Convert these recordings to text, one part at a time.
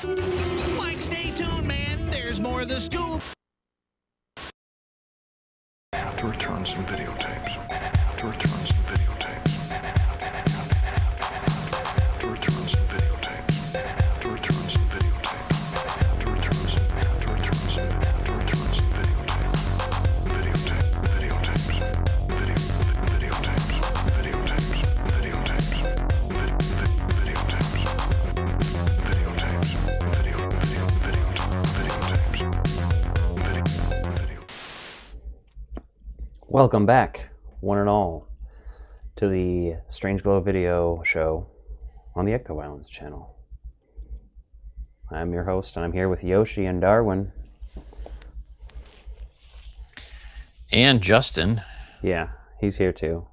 Like, stay tuned, man. There's more of the scoop. I have to return some videotapes. I have to return some videotapes. I have to return some videotapes. I have to return some videotapes. I have to return some videotapes. Welcome back, one and all, to the Strange Glow video show on the Ecto Violence channel. I'm your host, and I'm here with Yoshi and Darwin. And Justin. Yeah, he's here too.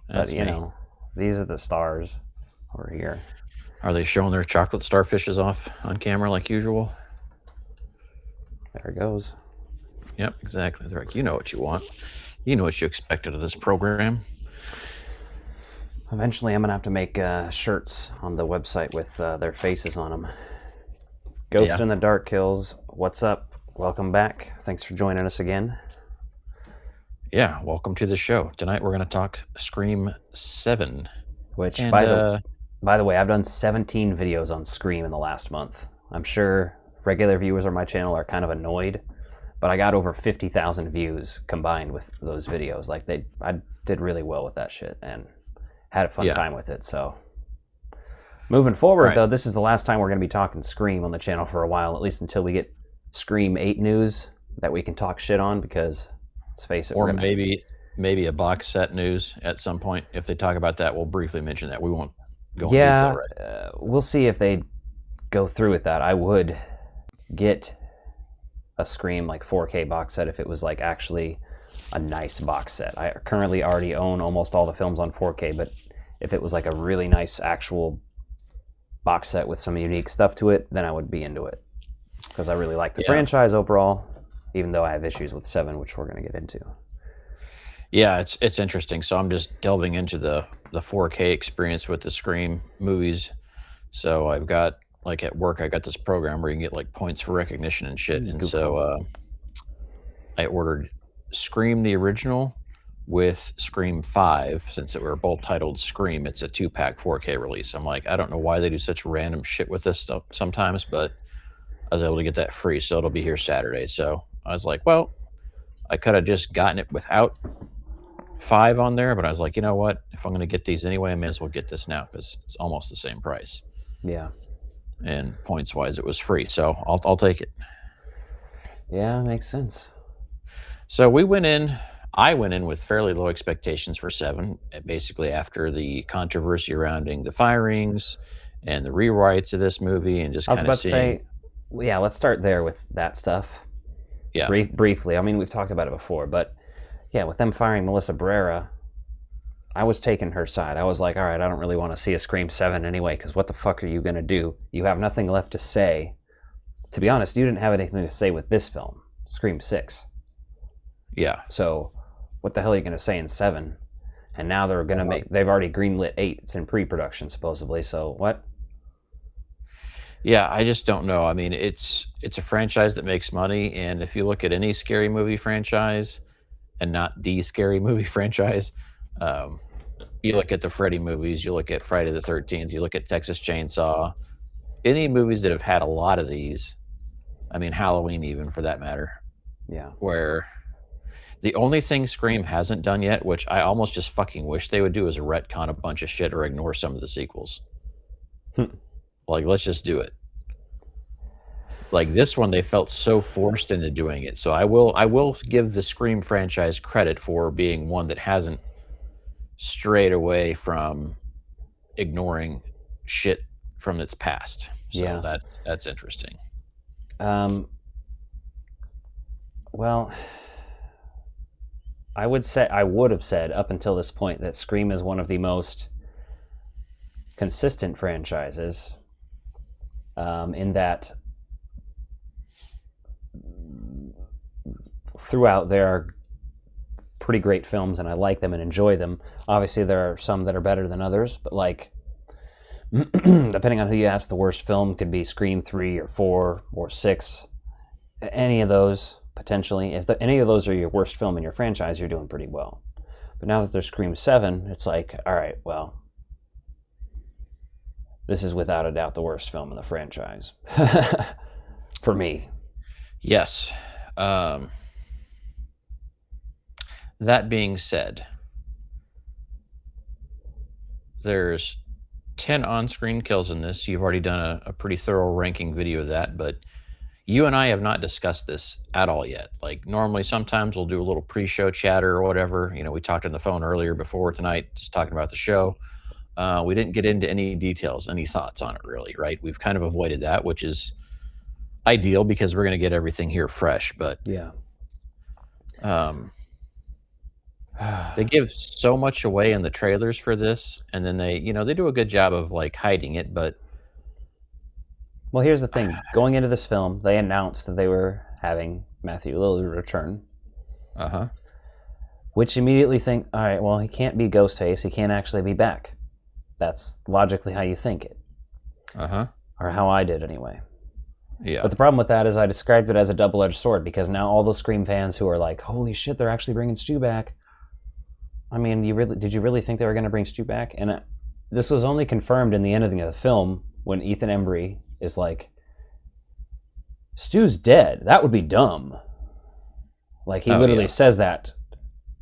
That's but, you me. know, these are the stars over here. Are they showing their chocolate starfishes off on camera like usual? There it goes. Yep, exactly. They're like, you know what you want. You know what you expected of this program. Eventually, I'm going to have to make shirts on the website with their faces on them. Ghost in the Dark Kills, what's up? Welcome back. Thanks for joining us again. Yeah, welcome to the show. Tonight we're going to talk Scream 7. Which, And, by the way, I've done 17 videos on Scream in the last month. I'm sure regular viewers on my channel are kind of annoyed, but I got over 50,000 views combined with those videos. Like, I did really well with that shit and had a fun time with it. So, moving forward, though, this is the last time we're going to be talking Scream on the channel for a while, at least until we get Scream 8 news that we can talk shit on, because, let's face it, or maybe a box set news at some point. If they talk about that, we'll briefly mention that. We won't go into detail, right? We'll see if they go through with that. I would get a Scream like 4K box set if it was like actually a nice box set. I currently already own almost all the films on 4K, but if it was like a really nice actual box set with some unique stuff to it, then I would be into it, because I really like the franchise overall, even though I have issues with 7, which we're going to get into. Yeah, it's interesting. So I'm just delving into the 4K experience with the Scream movies. So I've got, like, at work, I got this program where you can get like points for recognition and shit. And so I ordered Scream the original with Scream 5, since they were both titled Scream. It's a 2-pack 4K release. I'm like, I don't know why they do such random shit with this stuff sometimes, but I was able to get that free, so it'll be here Saturday. So I was like, well, I could have just gotten it without 5 on there, but I was like, you know what? If I'm going to get these anyway, I may as well get this now, because it's almost the same price. Yeah. And points-wise, it was free, so I'll take it. Yeah, makes sense. So I went in with fairly low expectations for 7, basically after the controversy surrounding the firings and the rewrites of this movie, and just kind of seeing... I was about to say, yeah, let's start there with that stuff. Yeah. Briefly. I mean, we've talked about it before, but yeah, with them firing Melissa Barrera, I was taking her side. I was like, all right, I don't really want to see a Scream 7 anyway, because what the fuck are you going to do? You have nothing left to say. To be honest, you didn't have anything to say with this film, Scream 6. Yeah. So what the hell are you going to say in 7? And now they're going to they've already greenlit 8. It's in pre-production, supposedly. So what? Yeah, I just don't know. I mean, it's a franchise that makes money, and if you look at any scary movie franchise, and not the scary movie franchise, you look at the Freddy movies, you look at Friday the 13th, you look at Texas Chainsaw, any movies that have had a lot of these, I mean, Halloween even, for that matter. Yeah. Where the only thing Scream hasn't done yet, which I almost just fucking wish they would do, is retcon a bunch of shit or ignore some of the sequels. Like, let's just do it. Like, this one, they felt so forced into doing it. So I will give the Scream franchise credit for being one that hasn't strayed away from ignoring shit from its past. So that's interesting. Well, I would have said up until this point that Scream is one of the most consistent franchises, in that throughout there are pretty great films and I like them and enjoy them. Obviously there are some that are better than others, but like depending on who you ask, the worst film could be Scream 3 or 4 or 6. Any of those, potentially. If any of those are your worst film in your franchise, you're doing pretty well. But now that there's Scream 7, it's like, all right, well, this is without a doubt the worst film in the franchise. For me. Yes. That being said, there's 10 on-screen kills in this. You've already done a pretty thorough ranking video of that, but you and I have not discussed this at all yet. Like, normally sometimes we'll do a little pre-show chatter or whatever. You know, we talked on the phone earlier before tonight, just talking about the show. We didn't get into any details, any thoughts on it really, right? We've kind of avoided that, which is ideal because we're going to get everything here fresh. But Yeah. they give so much away in the trailers for this, and then they do a good job of like hiding it. But Well, here's the thing. Going into this film, they announced that they were having Matthew Lillard return, which immediately think, all right, well, he can't be Ghostface. He can't actually be back. That's logically how you think it. Or how I did anyway. Yeah. But the problem with that is I described it as a double-edged sword, because now all those Scream fans who are like, holy shit, they're actually bringing Stu back. I mean, did you really think they were going to bring Stu back? And this was only confirmed in the ending of the film when Ethan Embry is like, Stu's dead. That would be dumb. Like, he literally says that.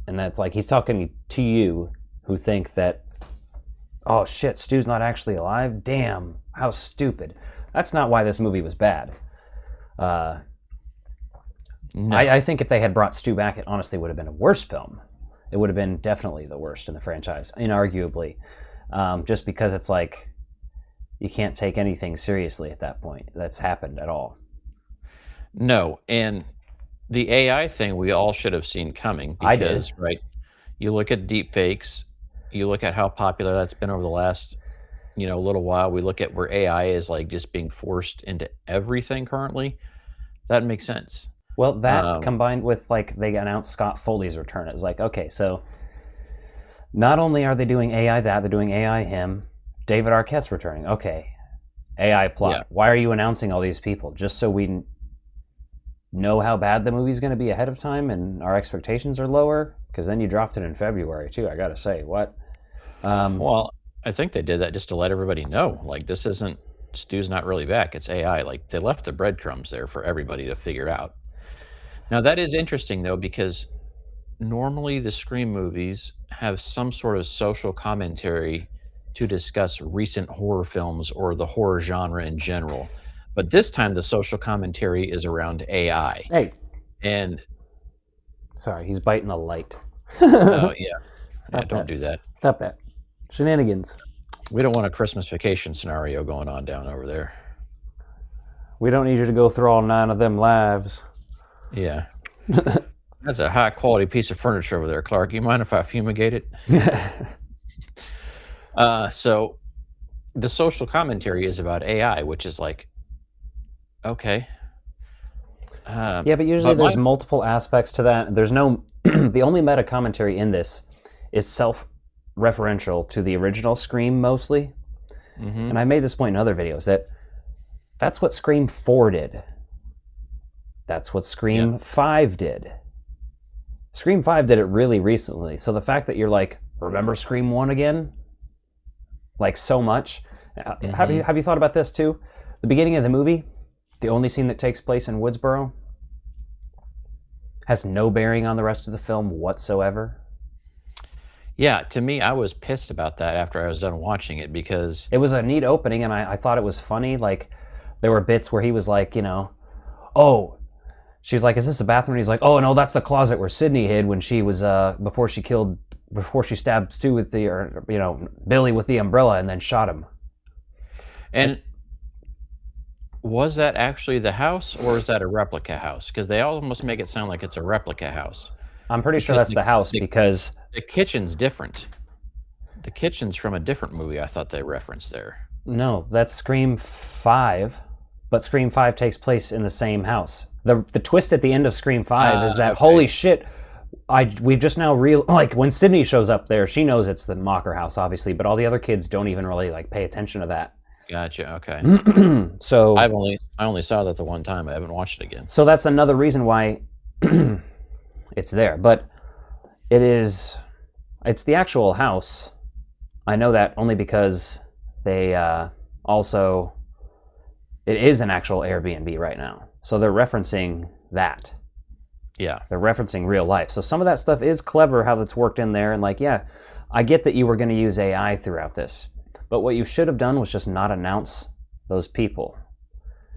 And that's like, he's talking to you who think that, oh shit, Stu's not actually alive? Damn, how stupid. That's not why this movie was bad. No. I think if they had brought Stu back, it honestly would have been a worse film. It would have been definitely the worst in the franchise, inarguably. Just because it's like, you can't take anything seriously at that point that's happened at all. No, and the AI thing we all should have seen coming. Because, I did. Right? You look at deepfakes, you look at how popular that's been over the last, little while. We look at where AI is like just being forced into everything currently. That makes sense. Well, that combined with like they announced Scott Foley's return, it was like, okay, so not only are they doing AI that, they're doing AI him. David Arquette's returning. Okay, AI plot. Yeah. Why are you announcing all these people? Just so we know how bad the movie's going to be ahead of time and our expectations are lower? Because then you dropped it in February too. I gotta say, what? Well, I think they did that just to let everybody know, like, this isn't, Stu's not really back. It's AI. Like, they left the breadcrumbs there for everybody to figure out. Now, that is interesting, though, because normally the Scream movies have some sort of social commentary to discuss recent horror films or the horror genre in general. But this time, the social commentary is around AI. Hey, And, sorry, he's biting the light. oh, yeah. Stop Yeah, don't that. do that. Stop that. Shenanigans. We don't want a Christmas vacation scenario going on down over there. We don't need you to go through all 9 of them lives. Yeah. That's a high quality piece of furniture over there, Clark. You mind if I fumigate it? So the social commentary is about AI, which is like, okay. Yeah, but usually there's multiple aspects to that. There's no, the only meta commentary in this is self-referential to the original Scream mostly. Mm-hmm. And I made this point in other videos that that's what Scream 4 did. That's what Scream 5 did. Scream 5 did it really recently. So the fact that you're like, remember Scream 1 again? Like so much. Have you thought about this too? The beginning of the movie, the only scene that takes place in Woodsboro, has no bearing on the rest of the film whatsoever. Yeah, to me, I was pissed about that after I was done watching it because It was a neat opening and I thought it was funny. Like, there were bits where he was like, oh, she's like, is this a bathroom? And he's like, oh no, that's the closet where Sydney hid when she was, before she stabbed Stu with Billy with the umbrella and then shot him. And was that actually the house or is that a replica house? Because they almost make it sound like it's a replica house. I'm pretty sure Because that's the house because the kitchen's different. The kitchen's from a different movie I thought they referenced there. no, that's Scream 5, but Scream 5 takes place in the same house. The twist at the end of Scream 5 is that, okay. holy shit, We've just now like when Sydney shows up there, she knows it's the Mocker house, obviously, but all the other kids don't even really like pay attention to that. Gotcha. Okay. So I only saw that the one time. I haven't watched it again. So that's another reason why it's there. But it's the actual house. I know that only because they also, it is an actual Airbnb right now. So they're referencing that. Yeah. They're referencing real life. So some of that stuff is clever how that's worked in there. And like, yeah, I get that you were going to use AI throughout this. But what you should have done was just not announce those people.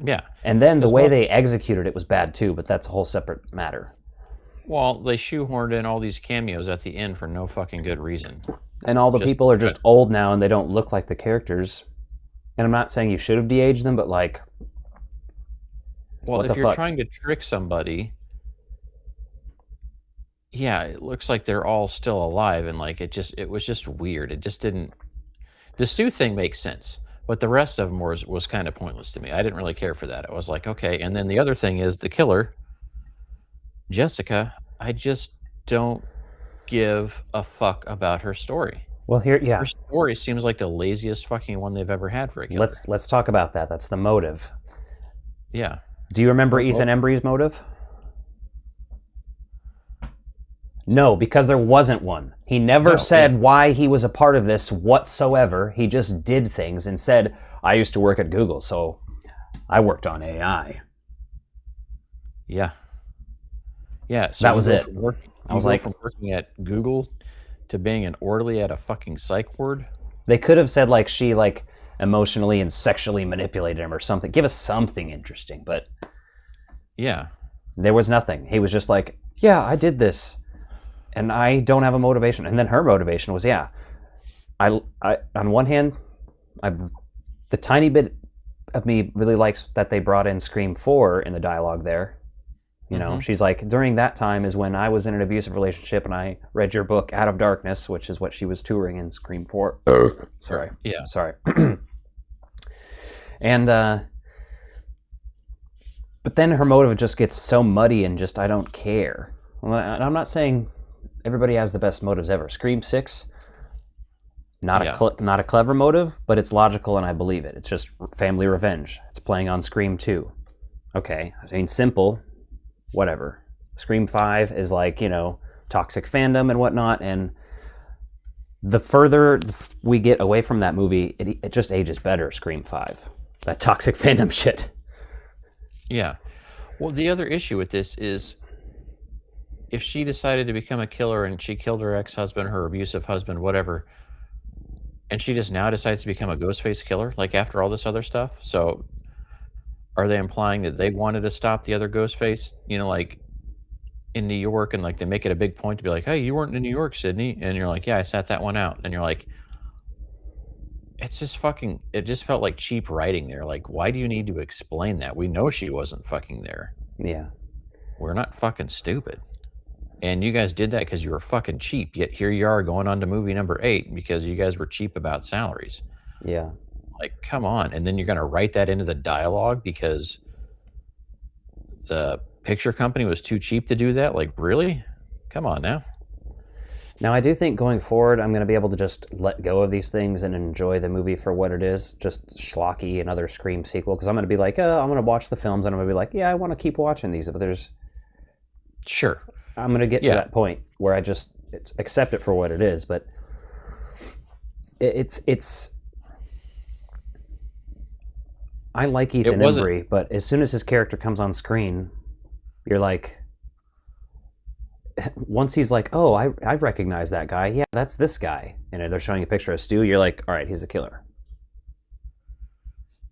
Yeah. And then the way they executed it was bad too, but that's a whole separate matter. Well, they shoehorned in all these cameos at the end for no fucking good reason. And all the people are just old now and they don't look like the characters. And I'm not saying you should have de-aged them, but like... Well, if you're trying to trick somebody... Yeah, it looks like they're all still alive, and like it was just weird. It just didn't... The Stu thing makes sense, but the rest of them was kind of pointless to me. I didn't really care for that. I was like, okay. And then the other thing is the killer, Jessica, I just don't give a fuck about her story. Well, here, yeah. Her story seems like the laziest fucking one they've ever had for a killer. Let's talk about that. That's the motive. Yeah. Do you remember Ethan Embry's motive? No, because there wasn't one. He never said why he was a part of this whatsoever. He just did things and said, I used to work at Google, so I worked on AI. Yeah. Yeah. So that was it. I was like, from working at Google to being an orderly at a fucking psych ward. They could have said like she like emotionally and sexually manipulated him or something. Give us something interesting, but yeah, there was nothing. He was just like, yeah, I did this. And I don't have a motivation. And then her motivation was, yeah, I on one hand, the tiny bit of me really likes that they brought in Scream 4 in the dialogue there. You know, she's like, during that time is when I was in an abusive relationship and I read your book, Out of Darkness, which is what she was touring in Scream 4. Sorry. Yeah. Sorry. And, but then her motive just gets so muddy and just, I don't care. I'm not saying everybody has the best motives ever. Scream 6, not a clever motive, but it's logical and I believe it. It's just family revenge. It's playing on Scream 2. Okay, I mean, simple, whatever. Scream 5 is like, you know, toxic fandom and whatnot, and the further we get away from that movie, it just ages better, Scream 5. That toxic fandom shit. Yeah. Well, the other issue with this is, if she decided to become a killer and she killed her ex-husband, her abusive husband, whatever, and she just now decides to become a Ghostface killer, like after all this other stuff, so are they implying that they wanted to stop the other Ghostface, you know, like in New York, and like they make it a big point to be like, hey, you weren't in New York, Sydney, and you're like, yeah, I sat that one out, and you're like, it's just fucking, it just felt like cheap writing there. Like, why do you need to explain that? We know she wasn't fucking there. Yeah. We're not fucking stupid. And you guys did that because you were fucking cheap. Yet here you are going on to movie number 8 because you guys were cheap about salaries. Yeah. Like, come on. And then you're going to write that into the dialogue because the picture company was too cheap to do that? Like, really? Come on now. Now, I do think going forward, I'm going to be able to just let go of these things and enjoy the movie for what it is, just schlocky, another Scream sequel, because I'm going to be like, I'm going to watch the films, and I'm going to be like, yeah, I want to keep watching these, but there's... Sure. I'm going to get to that point where I just accept it for what it is, but it's I like Ethan Embry, but as soon as his character comes on screen, you're like, once he's like, oh, I recognize that guy. Yeah, that's this guy. And they're showing a picture of Stu. You're like, all right, he's a killer.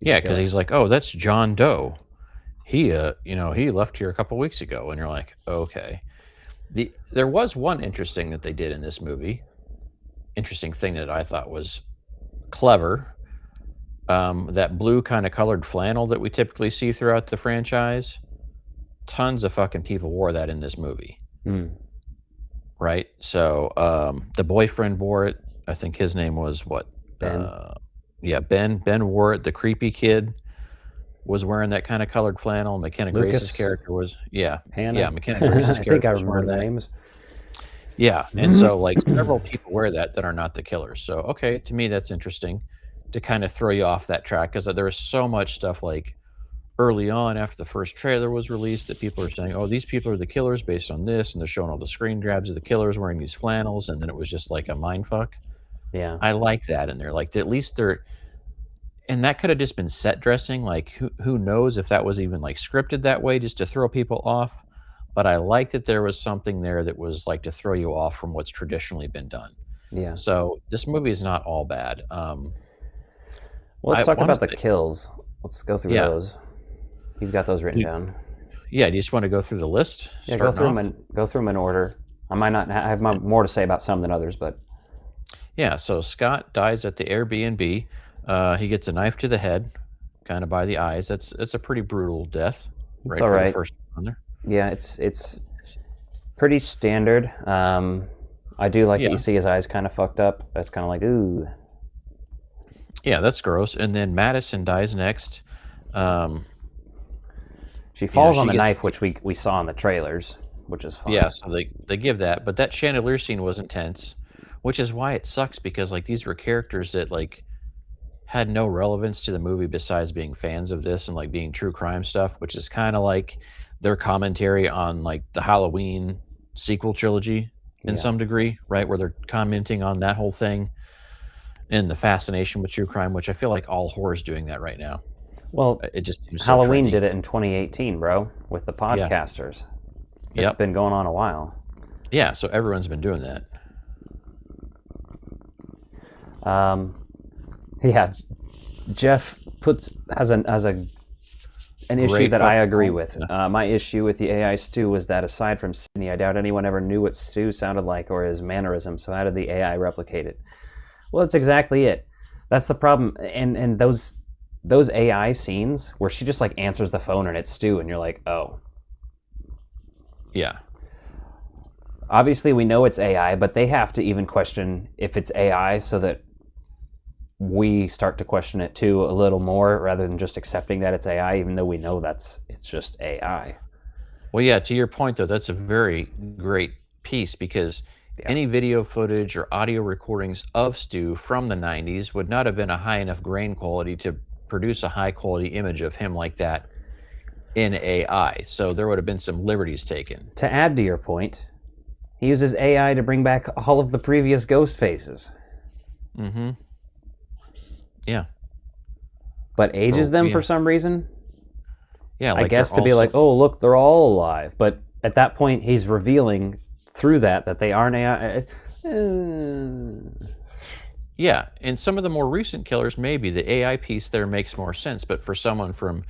Yeah, because he's like, oh, that's John Doe. He, he left here a couple weeks ago. And you're like, okay. There was one interesting that they did in this movie. Interesting thing that I thought was clever. That blue kind of colored flannel that we typically see throughout the franchise. Tons of fucking people wore that in this movie. Right? So the boyfriend wore it. I think his name was what? Ben. Ben wore it. The creepy kid was wearing that kind of colored flannel. McKenna Grace's character was, Hannah. McKenna Grace's character. I think I remember the names. Yeah, and so like several people wear that are not the killers. So okay, to me that's interesting to kind of throw you off that track because there was so much stuff like early on after the first trailer was released that people are saying, "Oh, these people are the killers based on this," and they're showing all the screen grabs of the killers wearing these flannels, and then it was just like a mind fuck. Yeah. I like that in there. Like at least they're and that could have just been set dressing. Like who knows if that was even like scripted that way just to throw people off. But I like that there was something there that was like to throw you off from what's traditionally been done. Yeah. So this movie is not all bad. Well, let's I talk wanna about the say- kills. Let's go through Yeah. those. You've got those written down. Yeah, do you just want to go through the list? Yeah, go Starting through off? them in order. I might not I have more to say about some than others, but Yeah, so Scott dies at the Airbnb. He gets a knife to the head, kind of by the eyes. It's a pretty brutal death. It's for all the right. first one there. yeah, it's pretty standard. I do like that Yeah. you see his eyes kind of fucked up. That's kind of like ooh. Yeah, that's gross. And then Madison dies next. She falls she on the gets- knife, which we saw in the trailers, which is fun. Yeah, so they give that, but that chandelier scene was intense, which is why it sucks because like these were characters that like had no relevance to the movie besides being fans of this and like being true crime stuff, which is kind of like their commentary on like the Halloween sequel trilogy in Yeah. some degree, right? Where they're commenting on that whole thing and the fascination with true crime, which I feel like all horror is doing that right now. Well, It just seems so Halloween trendy. did it in 2018, bro, with the podcasters. It's Yep. been going on a while. Yeah, so everyone's been doing that. Yeah, Jeff has an issue Great that I fucking agree point, with. yeah. My issue with the AI Stu was that aside from Sydney, I doubt anyone ever knew what Stu sounded like or his mannerism. So how did the AI replicate it? Well, that's exactly it. That's the problem. And those AI scenes where she just like answers the phone and it's Stu, and you're like, oh. Yeah. Obviously, we know it's AI, but they have to even question if it's AI so that we start to question it too a little more rather than just accepting that it's AI, even though we know it's just AI. Well, yeah, to your point, though, that's a very great piece because any video footage or audio recordings of Stu from the 90s would not have been a high enough grain quality to produce a high quality image of him like that in AI. So there would have been some liberties taken. To add to your point, he uses AI to bring back all of the previous ghost faces, Mm-hmm. Yeah. but ages Oh, them yeah. for some reason. Yeah. I guess they're to be also- like, oh, look, they're all alive. But at that point, he's revealing through that they aren't AI. Yeah, and some of the more recent killers, maybe the AI piece there makes more sense. But for someone from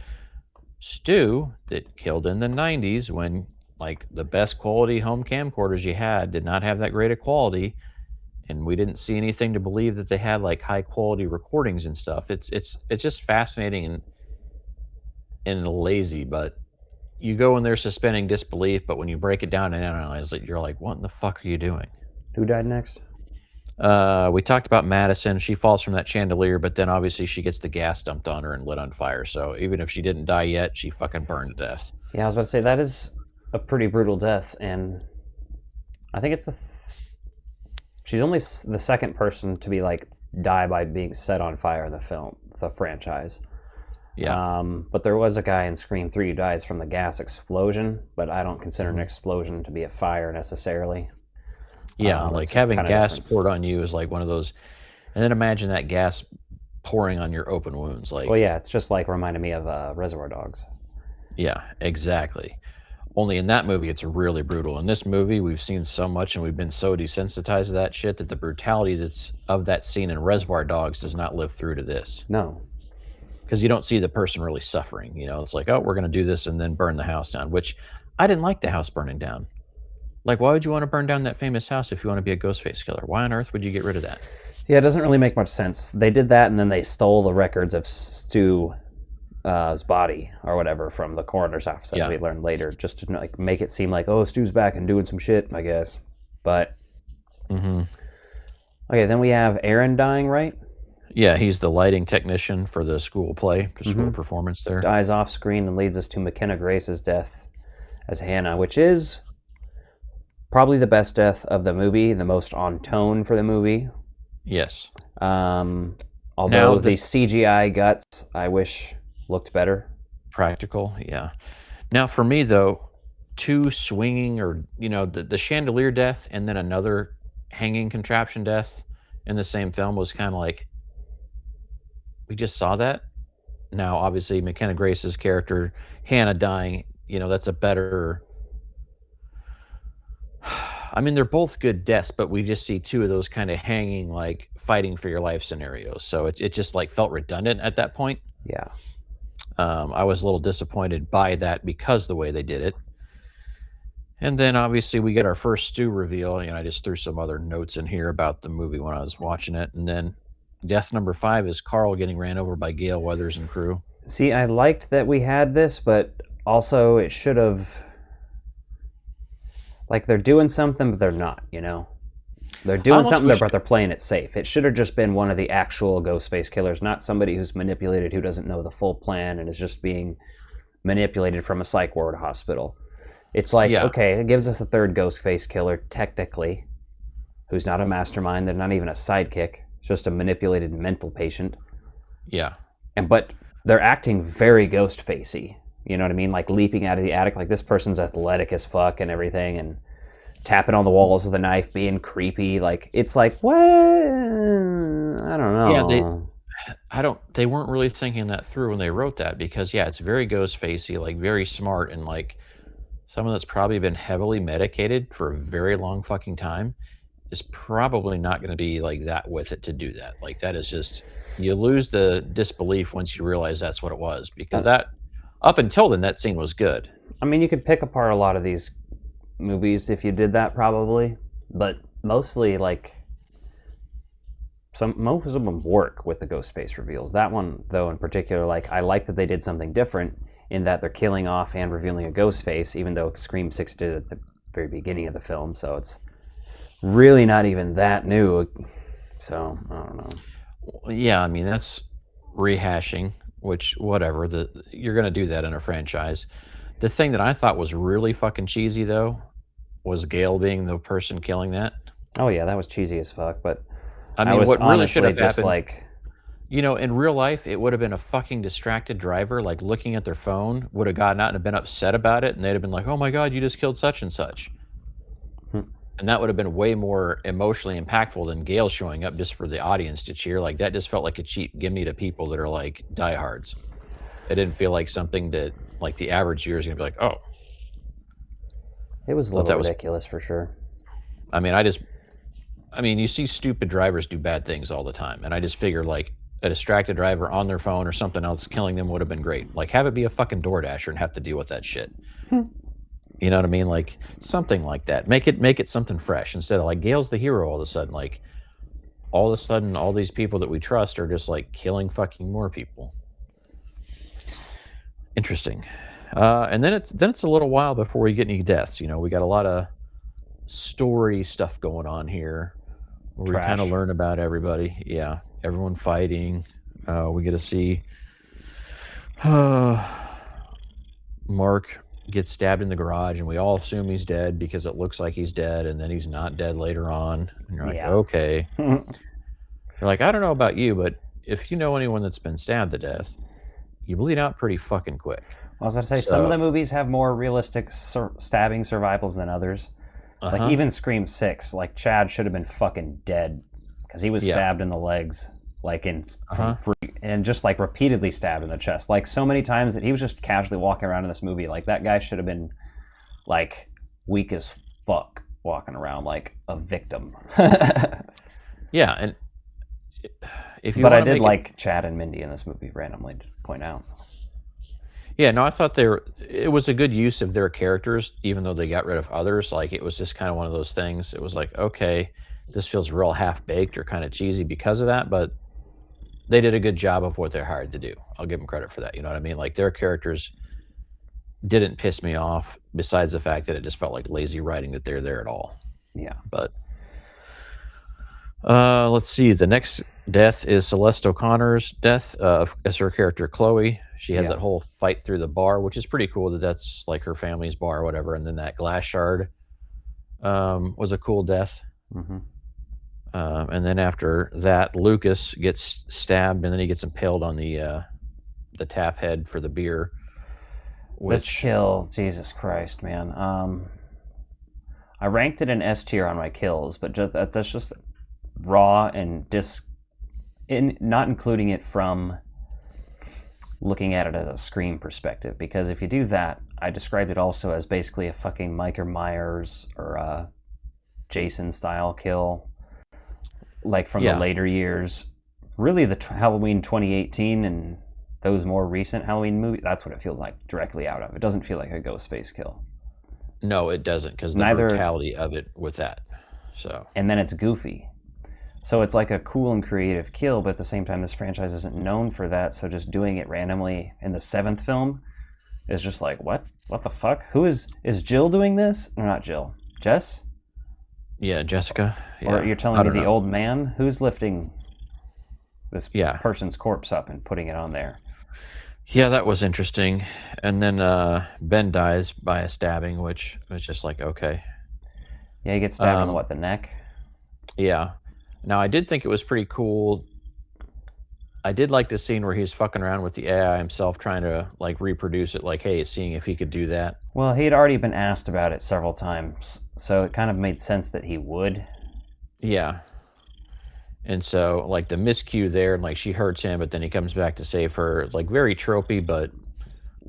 Stu that killed in the 90s when like the best quality home camcorders you had did not have that great a quality, and we didn't see anything to believe that they had like high quality recordings and stuff. It's just fascinating and lazy, but you go in there suspending disbelief, but when you break it down and analyze it, you're like, what in the fuck are you doing? Who died next? We talked about Madison. She falls from that chandelier, but then obviously she gets the gas dumped on her and lit on fire. So even if she didn't die yet, she fucking burned to death. Yeah, I was about to say that is a pretty brutal death, and I think it's she's only the second person to be like die by being set on fire in the franchise. Yeah. But there was a guy in Scream 3 who dies from the gas explosion, but I don't consider an explosion to be a fire necessarily. Yeah, like it's having kinda gas different. poured on you is like one of those, and then imagine that gas pouring on your open wounds. Like, Well, yeah, it's just like reminded me of Reservoir Dogs. yeah, exactly. Only in that movie, it's really brutal. In this movie, we've seen so much and we've been so desensitized to that shit that the brutality that's of that scene in Reservoir Dogs does not live through to this. No. Because you don't see the person really suffering. You know, it's like, oh, we're going to do this and then burn the house down, which I didn't like the house burning down. Like, why would you want to burn down that famous house if you want to be a Ghostface killer? Why on earth would you get rid of that? Yeah, it doesn't really make much sense. They did that, and then they stole the records of Stu's body or whatever from the coroner's office, as Yeah. we learned later, just to like make it seem like, oh, Stu's back and doing some shit, I guess. But Mm-hmm. okay, then we have Aaron dying, right? Yeah, he's the lighting technician for the school play, the school performance there. Dies off screen and leads us to McKenna Grace's death as Hannah, which is Probably the best death of the movie, the most on tone for the movie. Yes. Although Now, the CGI guts, I wish looked better. practical, yeah. Now, for me, though, two swinging or, the chandelier death and then another hanging contraption death in the same film was kind of like, we just saw that. Now, obviously, McKenna Grace's character, Hannah dying, that's a better. I mean, they're both good deaths, but we just see two of those kind of hanging, like fighting for your life scenarios. So it just like felt redundant at that point. Yeah. I was a little disappointed by that because the way they did it. And then obviously we get our first Stu reveal. I just threw some other notes in here about the movie when I was watching it. And then death number 5 is Carl getting ran over by Gale Weathers and crew. See, I liked that we had this, but also it should have... Like, they're doing something, but they're not, They're doing something, but they're playing it safe. It should have just been one of the actual Ghostface killers, not somebody who's manipulated, who doesn't know the full plan and is just being manipulated from a psych ward hospital. It's like, okay, it gives us a third Ghostface killer, technically, who's not a mastermind. They're not even a sidekick. It's just a manipulated mental patient. Yeah. But they're acting very Ghostfacey. You know what I mean? Like leaping out of the attic. Like this person's athletic as fuck and everything, and tapping on the walls with a knife, being creepy. Like it's like, what? I don't know. Yeah, they weren't really thinking that through when they wrote that, because it's very Ghostfacey, like very smart, and like someone that's probably been heavily medicated for a very long fucking time is probably not going to be like that with it to do that. Like that is just, you lose the disbelief once you realize that's what it was, because that, up until then, that scene was good. I mean, you could pick apart a lot of these movies if you did that, probably, but mostly like most of them work with the Ghostface reveals. That one, though, in particular, like I like that they did something different in that they're killing off and revealing a Ghostface, even though Scream 6 did it at the very beginning of the film, so it's really not even that new. So I don't know. Yeah, I mean that's rehashing. Which, whatever, you're going to do that in a franchise. The thing that I thought was really fucking cheesy, though, was Gale being the person killing that. Oh, yeah, that was cheesy as fuck, but I mean, what really should have just happened, like... in real life, it would have been a fucking distracted driver, like, looking at their phone, would have gotten out and have been upset about it, and they'd have been like, oh my god, you just killed such and such. And that would have been way more emotionally impactful than Gale showing up just for the audience to cheer. Like, that just felt like a cheap gimme to people that are, like, diehards. It didn't feel like something that, like, the average viewer is going to be like, oh. It was a little ridiculous, for sure. I mean, you see stupid drivers do bad things all the time. And I just figure, like, a distracted driver on their phone or something else killing them would have been great. Like, have it be a fucking DoorDasher and have to deal with that shit. You know what I mean? Like something like that. Make it something fresh instead of like Gale's the hero all of a sudden. Like all of a sudden, all these people that we trust are just like killing fucking more people. Interesting. And then it's a little while before we get any deaths. We got a lot of story stuff going on here. Where we kind of learn about everybody. Yeah, everyone fighting. We get to see Mark gets stabbed in the garage, and we all assume he's dead because it looks like he's dead, and then he's not dead later on. And you're like, okay. You're like, I don't know about you, but if you know anyone that's been stabbed to death, you bleed out pretty fucking quick. I was about to say, some of the movies have more realistic stabbing survivals than others. Like even Scream 6, like Chad should have been fucking dead because he was stabbed in the legs, like and just like repeatedly stabbed in the chest, like so many times that he was just casually walking around in this movie. Like that guy should have been like weak as fuck walking around like a victim. Yeah, and if you but I did like Chad and Mindy in this movie randomly to point out. Yeah, no, I thought it was a good use of their characters, even though they got rid of others. Like, it was just kind of one of those things. It was like, okay, this feels real half-baked or kind of cheesy because of that, but they did a good job of what they're hired to do. I'll give them credit for that, you know what I mean? Like, their characters didn't piss me off, besides the fact that it just felt like lazy writing that they're there at all. Yeah. But, let's see, the next death is Celeste O'Connor's death as her character Chloe. She has that whole fight through the bar, which is pretty cool that that's like her family's bar or whatever. And then that glass shard was a cool death. Mm-hmm. And then after that, Lucas gets stabbed, and then he gets impaled on the tap head for the beer. This kill, Jesus Christ, man. I ranked it in S tier on my kills, but that's just raw and not including it from looking at it as a Scream perspective. Because if you do that, I described it also as basically a fucking Michael Myers or a Jason style kill, like from the later years. Really, the Halloween 2018 and those more recent Halloween movies, that's what it feels like directly out of. It doesn't feel like a Ghostface kill. No, it doesn't, because the brutality of it with that. So, and then it's goofy. So it's like a cool and creative kill, but at the same time, this franchise isn't known for that. So just doing it randomly in the 7th film is just like, what? What the fuck? Who is Jill doing this? No, not Jill. Jess? Yeah, Jessica. Yeah. Or you're telling me the old man? Who's lifting this person's corpse up and putting it on there? Yeah, that was interesting. And then Ben dies by a stabbing, which was just like, okay. Yeah, he gets stabbed in the neck? Yeah. Now, I did think it was pretty cool. I did like the scene where he's fucking around with the AI himself, trying to like reproduce it, like, hey, seeing if he could do that. Well, he had already been asked about it several times, so it kind of made sense that he would. Yeah. And so, like, the miscue there, and like she hurts him, but then he comes back to save her. Like, very tropey, but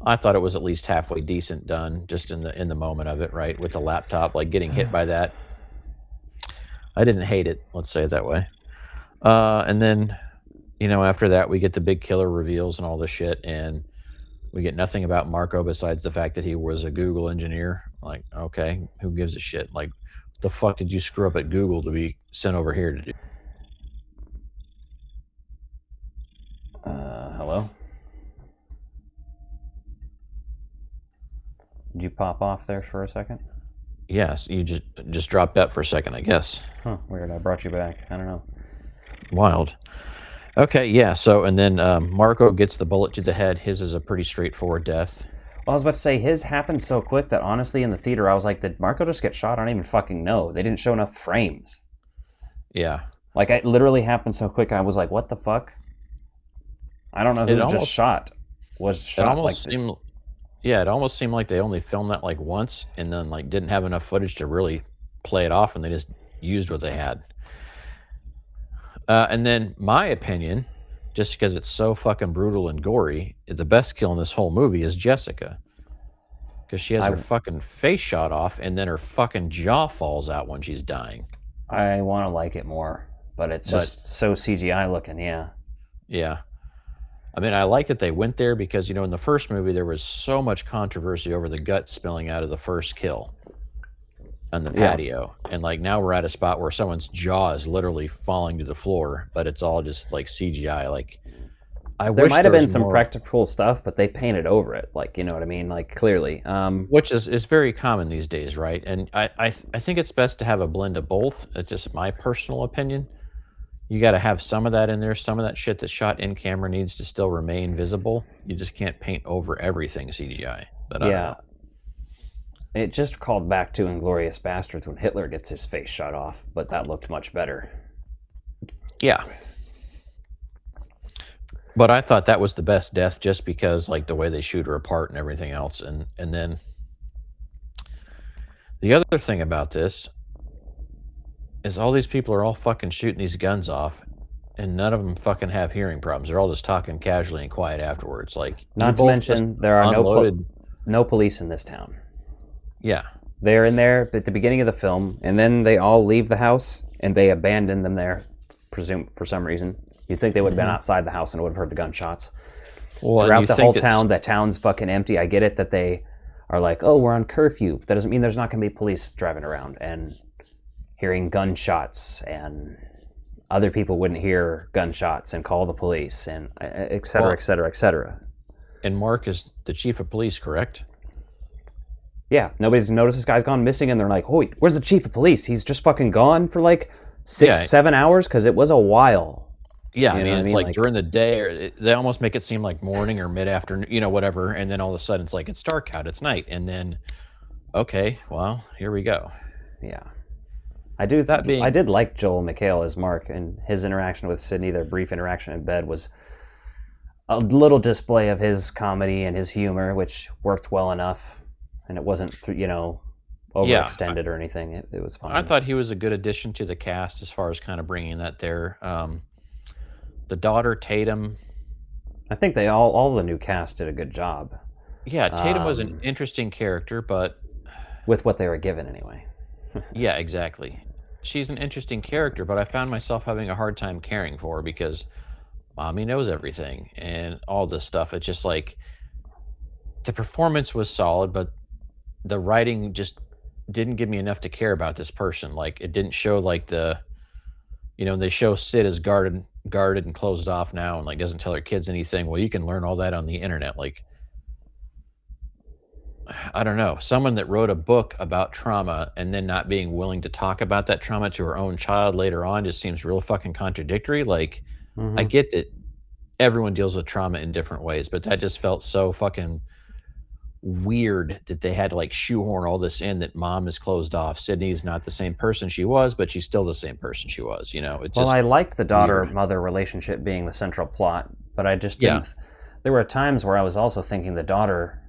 I thought it was at least halfway decent done, just in the moment of it, right? With the laptop, like getting hit by that. I didn't hate it, let's say it that way. And then, after that, we get the big killer reveals and all this shit, and we get nothing about Marco besides the fact that he was a Google engineer. Like, okay, who gives a shit? Like, what the fuck did you screw up at Google to be sent over here to do? Hello? Did you pop off there for a second? Yes, you just dropped out for a second, I guess. Huh, weird. I brought you back. I don't know. Wild. Okay, yeah, so, and then Marco gets the bullet to the head. His is a pretty straightforward death. Well, I was about to say, his happened so quick that honestly in the theater I was like, did Marco just get shot? I don't even fucking know. They didn't show enough frames. Yeah. Like, it literally happened so quick, I was like, what the fuck? I don't know who just shot. Was shot like... it almost seemed like they only filmed that like once and then like didn't have enough footage to really play it off, and they just used what they had. And then my opinion, just because it's so fucking brutal and gory, the best kill in this whole movie is Jessica. Because she has her fucking face shot off and then her fucking jaw falls out when she's dying. I want to like it more, but it's just so CGI looking, yeah. Yeah. I mean, I like that they went there because, in the first movie, there was so much controversy over the gut spilling out of the first kill on the patio. And, like, now we're at a spot where someone's jaw is literally falling to the floor, but it's all just, like, CGI. Like, there might have been some practical stuff, but they painted over it. Like, you know what I mean? Like, clearly. Which is very common these days, right? And I think it's best to have a blend of both. It's just my personal opinion. You got to have some of that in there. Some of that shit that's shot in camera needs to still remain visible. You just can't paint over everything CGI. But yeah, it just called back to Inglourious Bastards when Hitler gets his face shot off, but that looked much better. Yeah. But I thought that was the best death just because, like, the way they shoot her apart and everything else. And then the other thing about this is all these people are all fucking shooting these guns off, and none of them fucking have hearing problems. They're all just talking casually and quiet afterwards. Like, not to mention, there are no police in this town. Yeah. They're in there at the beginning of the film, and then they all leave the house, and they abandon them there, presume for some reason. You'd think they would have been outside the house and would have heard the gunshots. Well, throughout the whole town, that town's fucking empty. I get it that they are like, oh, we're on curfew. That doesn't mean there's not going to be police driving around and hearing gunshots, and other people wouldn't hear gunshots and call the police, and et cetera, et cetera, et cetera. And Mark is the chief of police, correct? Yeah, nobody's noticed this guy's gone missing, and they're like, "Wait, where's the chief of police? He's just fucking gone for like 7 hours?" Because it was a while. Yeah, I mean, it's like during the day, or they almost make it seem like morning or mid-afternoon, whatever, and then all of a sudden it's like, it's dark out, it's night, and then, okay, well, here we go. Yeah. I do. That being- I did like Joel McHale as Mark, and his interaction with Sydney, their brief interaction in bed, was a little display of his comedy and his humor, which worked well enough, and it wasn't, overextended or anything. It was fine. I thought he was a good addition to the cast as far as kind of bringing that there. The daughter Tatum. I think they all the new cast did a good job Yeah, Tatum was an interesting character, but with what they were given anyway. yeah, exactly. She's an interesting character, but I found myself having a hard time caring for her because mommy knows everything and all this stuff. It's just like the performance was solid, but the writing just didn't give me enough to care about this person. Like it didn't show like they show Sid as guarded and closed off now and like doesn't tell her kids anything. Well, you can learn all that on the internet. Like I don't know, someone that wrote a book about trauma and then not being willing to talk about that trauma to her own child later on just seems real fucking contradictory. Like, I get that everyone deals with trauma in different ways, but that just felt so fucking weird that they had to like shoehorn all this in that mom is closed off. Sydney's not the same person she was, but she's still the same person she was, It just, Well, I liked the daughter-mother relationship being the central plot, but I just didn't. There were times where I was also thinking the daughter,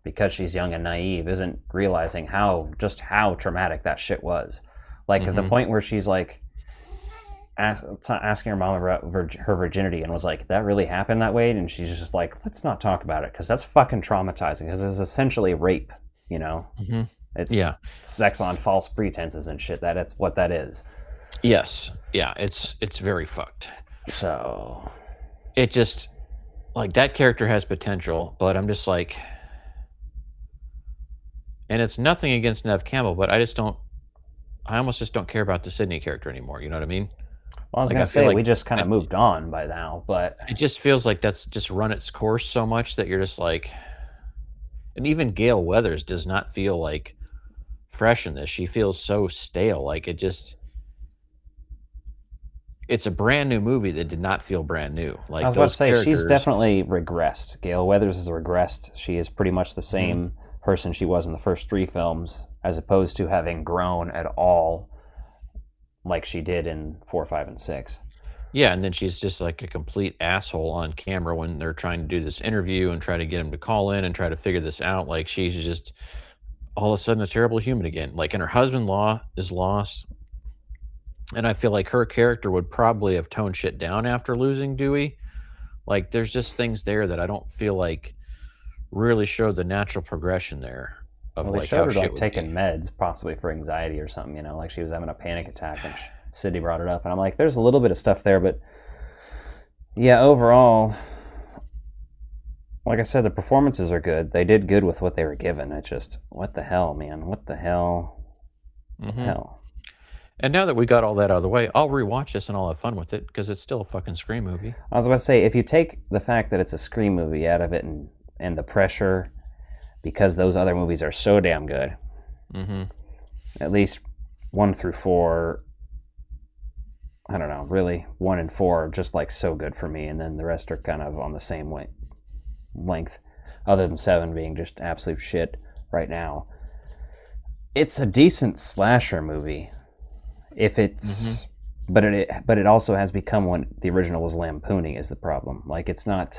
because she's young and naive, isn't realizing how traumatic that shit was. Like at the point where she's like asking her mom about her virginity and was like, that really happened that way? And she's just like, let's not talk about it because that's fucking traumatizing because it's essentially rape, It's sex on false pretenses and shit. That's what that is. Yes. Yeah, it's very fucked. So it just, like, that character has potential, but I'm just like, and it's nothing against Neve Campbell, but I almost just don't care about the Sydney character anymore. You know what I mean? Well, I was going to say, we just kind of moved on by now, but it just feels like that's just run its course so much that you're just like, and even Gale Weathers does not feel like fresh in this. She feels so stale. Like it's a brand new movie that did not feel brand new. Like I was about to say, she's definitely regressed. Gale Weathers is regressed. She is pretty much the same person she was in the first 3 films, as opposed to having grown at all like she did in 4, 5, and 6. Yeah, and then she's just like a complete asshole on camera when they're trying to do this interview and try to get him to call in and try to figure this out. Like she's just all of a sudden a terrible human again. Like, and her husband is lost. And I feel like her character would probably have toned shit down after losing Dewey. Like, there's just things there that I don't feel like really showed the natural progression there. Of Well, they like showed how her like shit taking meds, possibly for anxiety or something. Like she was having a panic attack, and Sydney brought it up, and I'm like, there's a little bit of stuff there, but yeah, overall, like I said, the performances are good. They did good with what they were given. It's just, what the hell, man? What the hell? What the hell? And now that we got all that out of the way, I'll rewatch this and I'll have fun with it because it's still a fucking Scream movie. I was about to say, if you take the fact that it's a Scream movie out of it and the pressure, because those other movies are so damn good, at least 1 through 4, I don't know, really, 1 and 4 are just like so good for me, and then the rest are kind of on the same length, other than 7 being just absolute shit right now. It's a decent slasher movie. If it's, but it also has become what the original was lampooning is the problem. Like it's not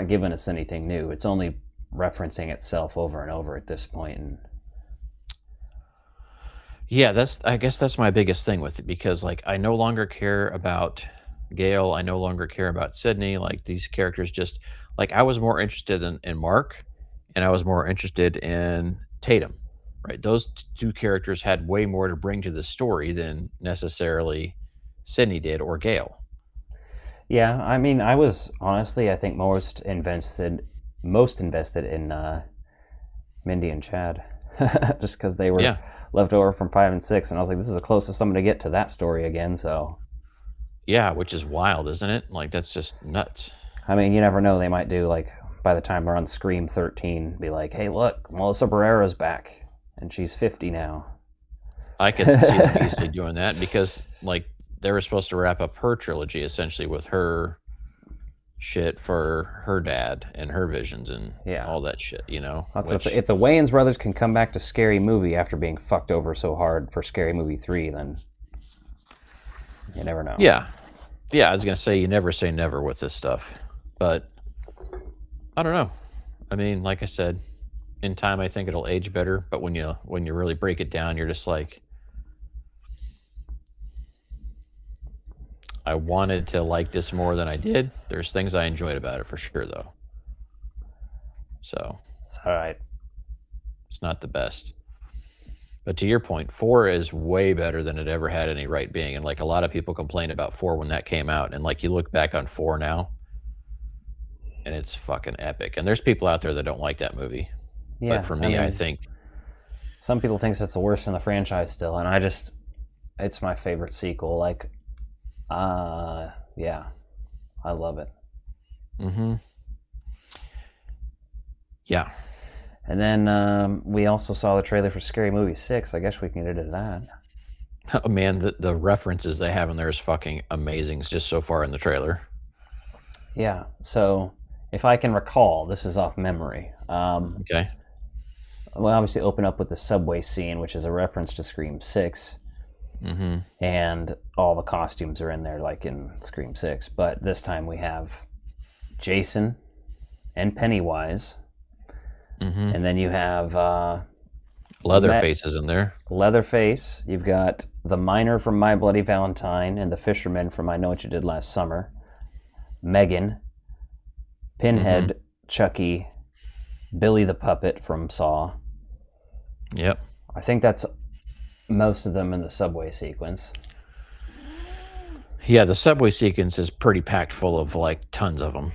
giving us anything new. It's only referencing itself over and over at this point. And yeah, I guess that's my biggest thing with it because like I no longer care about Gale. I no longer care about Sydney. Like these characters just like I was more interested in Mark, and I was more interested in Tatum. Right, those 2 characters had way more to bring to the story than necessarily Sydney did or Gale. Yeah, I mean, I was honestly, I think most invested in Mindy and Chad, just because they were left over from 5 and 6, and I was like, this is the closest I'm going to get to that story again. So, yeah, which is wild, isn't it? Like that's just nuts. I mean, you never know; they might do like by the time they're on Scream 13, be like, hey, look, Melissa Barrera's back. And she's 50 now. I could see them easily doing that because, like, they were supposed to wrap up her trilogy essentially with her shit for her dad and her visions and Yeah. all that shit, you know. That's which- if the Wayans brothers can come back to Scary Movie after being fucked over so hard for Scary Movie 3, then you never know. yeah, I was gonna say you never say never with this stuff, but I don't know. I mean, like I said, in time I think it'll age better, but when you really break it down, you're just like, I wanted to like this more than I did. There's things I enjoyed about it for sure, though. So It's all right. it's not the best. But to your point, 4 is way better than it ever had any right being. And like a lot of people complained about 4 when that came out. And like you look back on 4 now, and it's fucking epic. And there's people out there that don't like that movie. Yeah, But for me, I mean, think, some people think it's the worst in the franchise still, and it's my favorite sequel. Like, yeah, I love it. yeah. And then we also saw the trailer for Scary Movie 6. I guess we can get into that. Oh, man, the references they have in there is fucking amazing just so far in the trailer. Yeah, so if I can recall, this is off memory. Okay. We'll obviously open up with the subway scene, which is a reference to Scream 6. Mm-hmm. And all the costumes are in there like in Scream 6. But this time we have Jason and Pennywise. Mm-hmm. And then you have Leatherface is in there. Leatherface. You've got the miner from My Bloody Valentine and the fisherman from I Know What You Did Last Summer. Megan. Pinhead, Chucky, Billy the Puppet from Saw. Yep. I think that's most of them in the subway sequence. Yeah, the subway sequence is pretty packed full of like tons of them.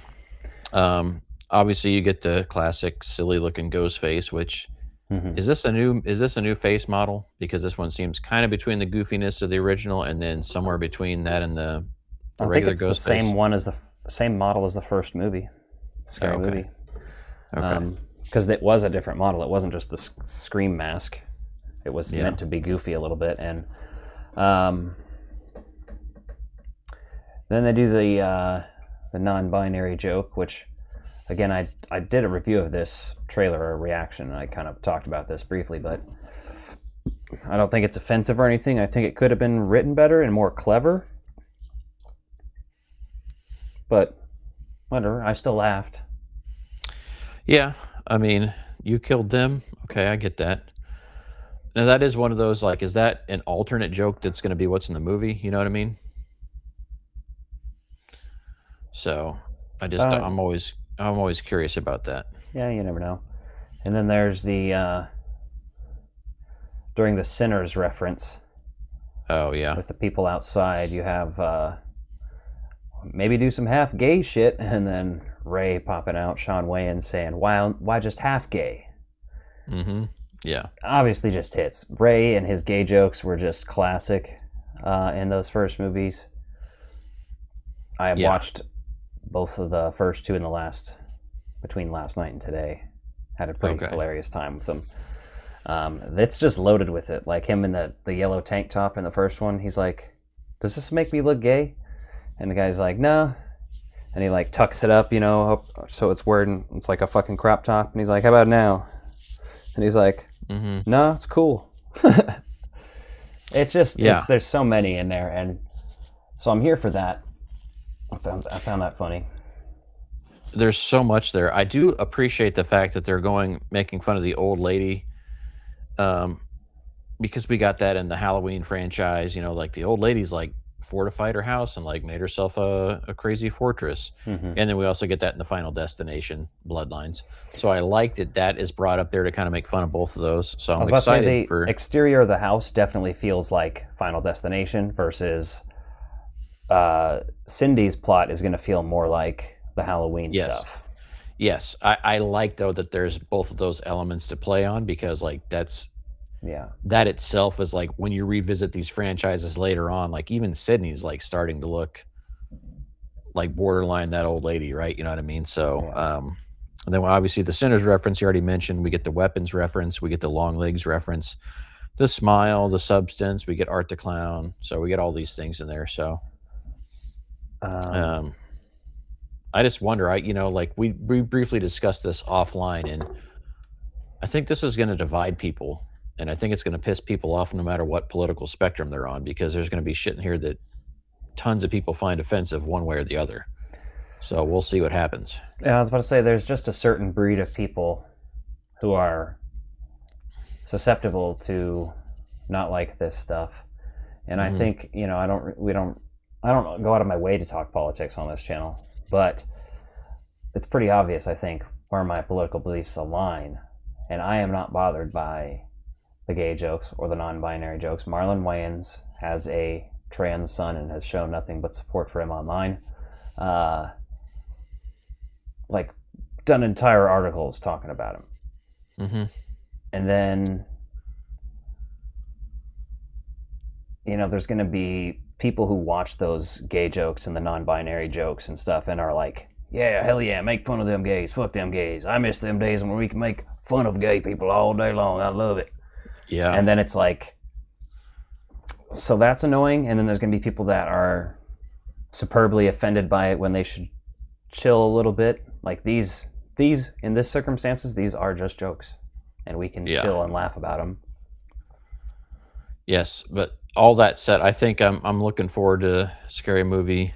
Obviously, you get the classic silly-looking ghost face. Which is this a new face model? Because this one seems kind of between the goofiness of the original and then somewhere between that and the I think regular it's the ghost face. same one as the same model as the first movie, Scary okay. Movie. Okay. Because it was a different model. It wasn't just the Scream mask. It was meant to be goofy a little bit, and then they do the non-binary joke, which, again, I did a review of this trailer, or a reaction, and I kind of talked about this briefly, but I don't think it's offensive or anything. I think it could have been written better and more clever, but whatever. I still laughed. Yeah, I mean, you killed them. Okay, I get that. Now that is one of those, like, is that an alternate joke that's going to be what's in the movie? You know what I mean? So I just I'm always curious about that. Yeah, you never know. And then there's the during the Sinners reference Oh yeah, with the people outside, you have maybe do some half gay shit, and then Ray popping out, Sean Wayans saying, why just half gay? yeah, Obviously just hits. Ray and his gay jokes were just classic in those first movies. I watched both of the first two in between last night and today. Had a pretty hilarious time with them. It's just loaded with it. Like him in the yellow tank top in the first one. He's like, does this make me look gay? And the guy's like, no. And he like tucks it up, so it's weird. It's like a fucking crop top. And he's like, how about now? And he's like, no, it's cool. It's just, there's so many in there. And so I'm here for that. I found that funny. There's so much there. I do appreciate the fact that they're making fun of the old lady, because we got that in the Halloween franchise. Like the old lady's like fortified her house and like made herself a crazy fortress, and then we also get that in the Final Destination Bloodlines. So I like that is brought up there to kind of make fun of both of those. So I'm excited the exterior of the house definitely feels like Final Destination versus Cindy's plot is going to feel more like the Halloween stuff. Yes, I like though that there's both of those elements to play on, because like that itself is like when you revisit these franchises later on, like even Sydney's like starting to look like borderline that old lady, right? You know what I mean? So and then obviously the Sinners reference you already mentioned, we get the weapons reference, we get the long legs reference, the smile, the substance, we get Art the Clown, so we get all these things in there. So I just wonder. Like we briefly discussed this offline, and I think this is going to divide people, and I think it's going to piss people off no matter what political spectrum they're on, because there's going to be shit in here that tons of people find offensive one way or the other. So we'll see what happens. Yeah, I was about to say, there's just a certain breed of people who are susceptible to not like this stuff, and I think I don't go out of my way to talk politics on this channel, but it's pretty obvious, I think, where my political beliefs align, and I am not bothered by the gay jokes or the non-binary jokes. Marlon Wayans has a trans son and has shown nothing but support for him online. Like, done entire articles talking about him. Mm-hmm. And then, there's going to be people who watch those gay jokes and the non-binary jokes and stuff and are like, yeah, hell yeah, make fun of them gays, fuck them gays. I miss them days when we can make fun of gay people all day long. I love it. Yeah. And then it's like, so that's annoying. And then there's going to be people that are superbly offended by it when they should chill a little bit. Like these in this circumstances, these are just jokes, and we can chill and laugh about them. Yes, but all that said, I think I'm looking forward to Scary Movie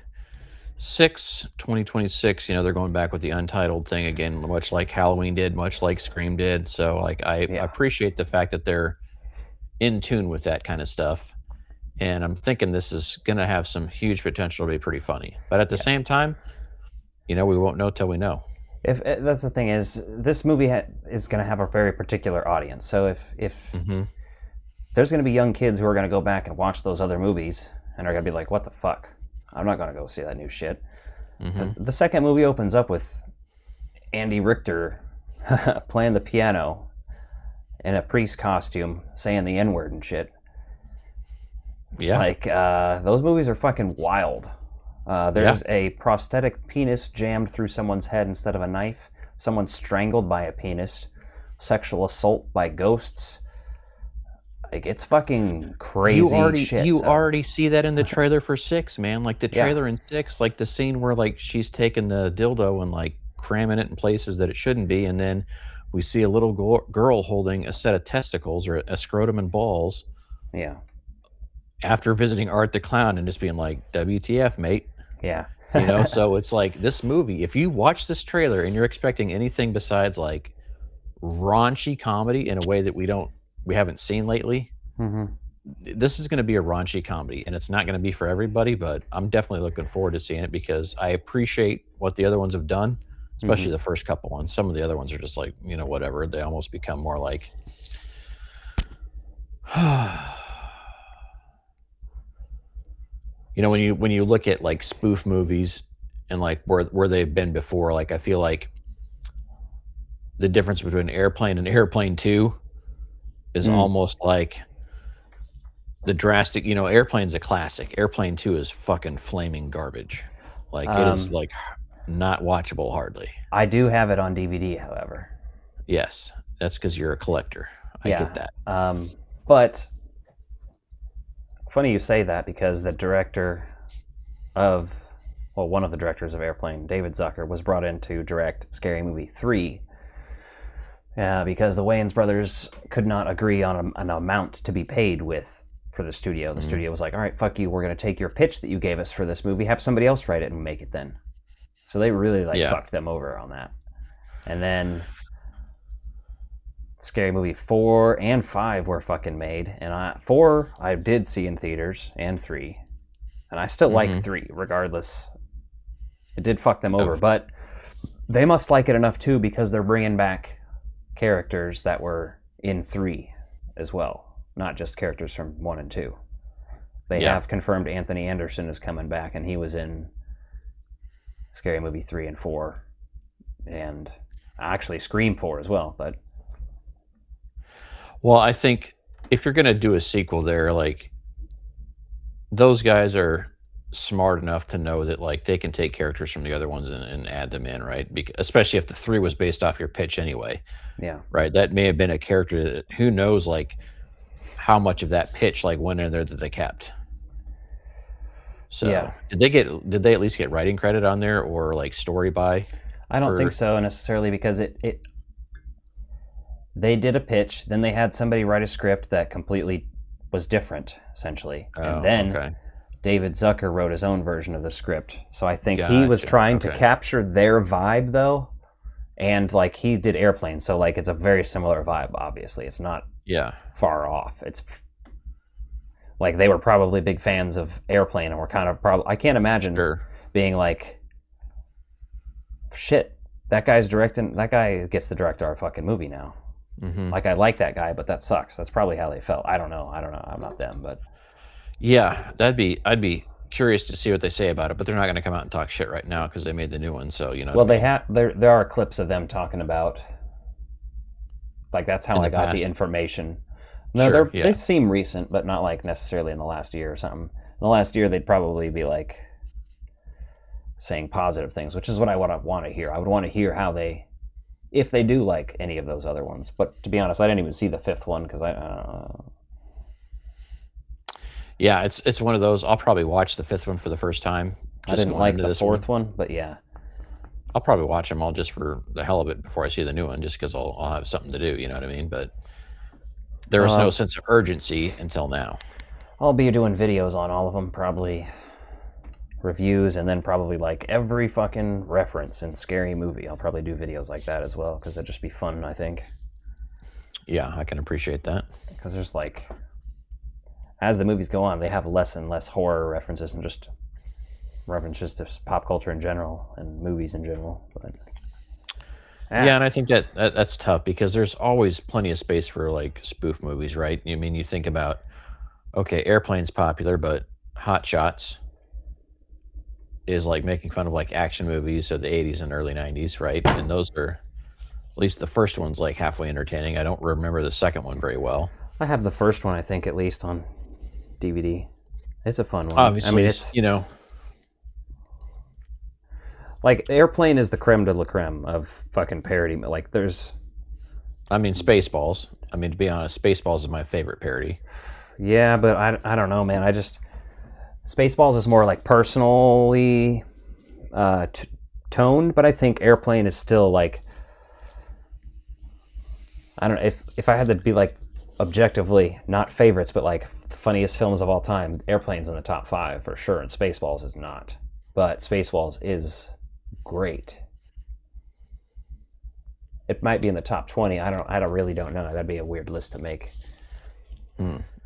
6, 2026. They're going back with the untitled thing again, much like Halloween did, much like Scream did. So like I appreciate the fact that they're in tune with that kind of stuff. And I'm thinking this is going to have some huge potential to be pretty funny. But at the same time, we won't know till we know. If that's the thing, is this movie is going to have a very particular audience. So if there's going to be young kids who are going to go back and watch those other movies and are going to be like, what the fuck? I'm not going to go see that new shit. The second movie opens up with Andy Richter playing the piano in a priest costume, saying the N-word and shit. Yeah. Like, those movies are fucking wild. There's a prosthetic penis jammed through someone's head instead of a knife. Someone strangled by a penis. Sexual assault by ghosts. Like, it's fucking crazy shit. You already see that in the trailer for 6, man. Like, the trailer in 6, like, the scene where, like, she's taking the dildo and, like, cramming it in places that it shouldn't be, and then we see a little girl holding a set of testicles or a scrotum and balls. Yeah. After visiting Art the Clown and just being like, WTF, mate. Yeah. So it's like, this movie, if you watch this trailer and you're expecting anything besides, like, raunchy comedy in a way that we haven't seen lately, this is going to be a raunchy comedy, and it's not going to be for everybody, but I'm definitely looking forward to seeing it because I appreciate what the other ones have done, especially the first couple ones. Some of the other ones are just like, whatever. They almost become more like, when you look at like spoof movies and like where they've been before, like I feel like the difference between Airplane and Airplane 2 is almost like the drastic, Airplane's a classic. Airplane 2 is fucking flaming garbage. Like it is like not watchable hardly. I do have it on DVD, however. Yes, that's because you're a collector. I get that. But funny you say that, because the director one of the directors of Airplane, David Zucker, was brought in to direct Scary Movie 3 because the Wayans brothers could not agree on an amount to be paid for the studio. The studio was like, all right, fuck you, we're going to take your pitch that you gave us for this movie, have somebody else write it and make it then. So they really fucked them over on that. And then Scary Movie 4 and 5 were fucking made, and 4 I did see in theaters, and 3, and I still like 3 regardless. It did fuck them over, but they must like it enough too, because they're bringing back characters that were in 3 as well, not just characters from 1 and 2. They have confirmed Anthony Anderson is coming back, and he was in Scary Movie 3 and 4, and actually Scream 4 as well, but well, I think if you're going to do a sequel there, like, those guys are smart enough to know that, like, they can take characters from the other ones and add them in, right? Especially if the 3 was based off your pitch anyway. Yeah. Right? That may have been a character that, who knows, like, how much of that pitch, like, went in there that they kept. So Yeah. did they at least get writing credit on there or like story by? I don't think For so necessarily because they did a pitch, then they had somebody write a script that completely was different, essentially. Oh, And then okay. David Zucker wrote his own version of the script. So I think he was Gotcha. trying to Okay. capture their vibe though. And like he did Airplane, so like it's a very similar vibe, obviously. It's not Yeah. far off. It's like they were probably big fans of Airplane and were kind of I can't imagine Sure. being like, shit, that guy gets to direct our fucking movie now. Hmm. Like I like that guy, but that sucks. That's probably how they felt. I don't know. I'm not them, but Yeah, I'd be curious to see what they say about it, but they're not going to come out and talk shit right now because they made the new one. So well, what I they have there are clips of them talking about like that's how In I the got the past. information. No, Sure, yeah. they seem recent, but not like necessarily in the last year or something. In the last year, they'd probably be like saying positive things, which is what I would want to hear. I would want to hear how if they do like any of those other ones. But to be honest, I didn't even see the fifth one because Yeah, it's one of those. I'll probably watch the fifth one for the first time. I just didn't going like into the this fourth one. But yeah, I'll probably watch them all just for the hell of it before I see the new one, just because I'll have something to do. You know what I mean? But there was no sense of urgency until now. I'll be doing videos on all of them, probably reviews, and then probably like every fucking reference in Scary Movie. I'll probably do videos like that as well because that'd just be fun, I think. Yeah, I can appreciate that. Because there's like, as the movies go on, they have less and less horror references and just references to pop culture in general and movies in general. But Yeah, and I think that's tough because there's always plenty of space for like spoof movies, right? I mean, you think about, okay, Airplane's popular, but Hot Shots is like making fun of like action movies of the 80s and early 90s, right? And those are, at least the first one's like halfway entertaining. I don't remember the second one very well. I have the first one, I think, at least on DVD. It's a fun one. Obviously, I mean, it's like Airplane is the creme de la creme of fucking parody. Like there's, I mean, Spaceballs. I mean, to be honest, Spaceballs is my favorite parody. yeah, but I don't know, man. Spaceballs is more like personally toned, but I think Airplane is still like, I don't know, if I had to be like objectively, not favorites, but like the funniest films of all time, Airplane's in the top 5 for sure, and Spaceballs is not. But Spaceballs is great. It might be in the top 20. I really don't know. That'd be a weird list to make.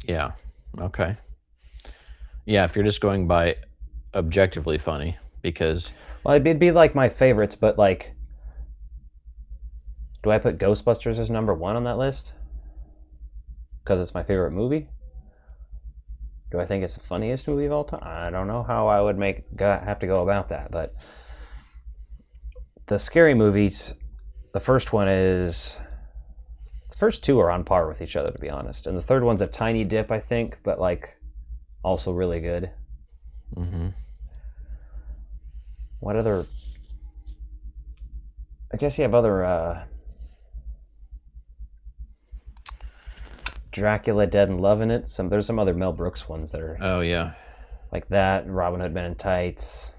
Yeah. Okay. Yeah, if you're just going by objectively funny, because Well, it'd be like my favorites, but like, do I put Ghostbusters as number 1 on that list? Because it's my favorite movie? Do I think it's the funniest movie of all time? I don't know how I would have to go about that, but the Scary Movies, the first two are on par with each other, to be honest, and the third one's a tiny dip, I think, but like also really good. What other? I guess you have other Dracula Dead and Love in it. There's some other Mel Brooks ones that are oh yeah, like that. Robin Hood Men in Tights.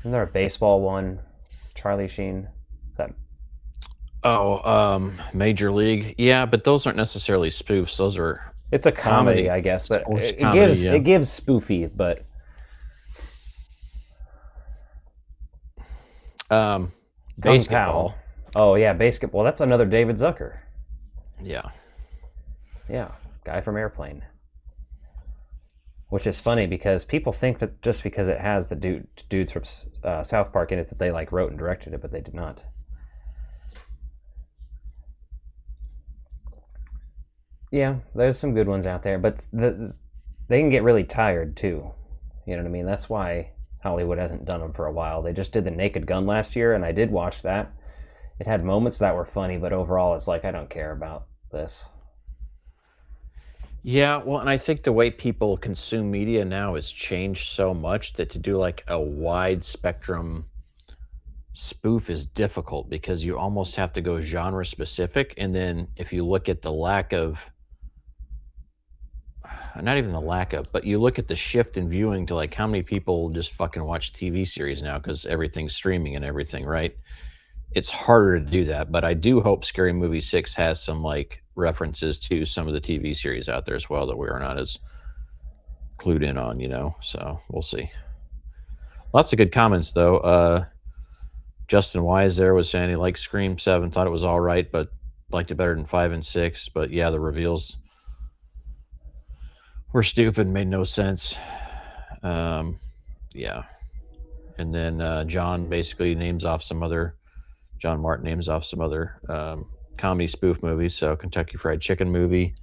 Isn't there a baseball one? Charlie Sheen. Is that? Major League. Yeah, but those aren't necessarily spoofs. Those are It's a comedy, Comedy. I guess, but Sports it comedy, gives yeah. it gives spoofy, but Kung basketball. Pao. Oh yeah, basketball. That's another David Zucker. Yeah. Yeah, guy from Airplane. Which is funny because people think that just because it has the dudes from South Park in it that they like wrote and directed it, but they did not. Yeah, there's some good ones out there, but they can get really tired too. You know what I mean? That's why Hollywood hasn't done them for a while. They just did The Naked Gun last year, and I did watch that. It had moments that were funny, but overall, it's like I don't care about this. Yeah, well, and I think the way people consume media now has changed so much that to do like a wide spectrum spoof is difficult because you almost have to go genre specific. And then if you look at the lack of not even the lack of, but you look at the shift in viewing to like how many people just fucking watch TV series now because everything's streaming and everything, right? It's harder to do that, but I do hope Scary Movie 6 has some like references to some of the TV series out there as well that we are not as clued in on, so we'll see. Lots of good comments though. Justin Wise there was saying he liked Scream 7, thought it was all right, but liked it better than 5 and 6. But yeah, the reveals were stupid, made no sense. Yeah. And then John basically names off some other, John Martin names off some other comedy spoof movies. So Kentucky Fried Chicken movie,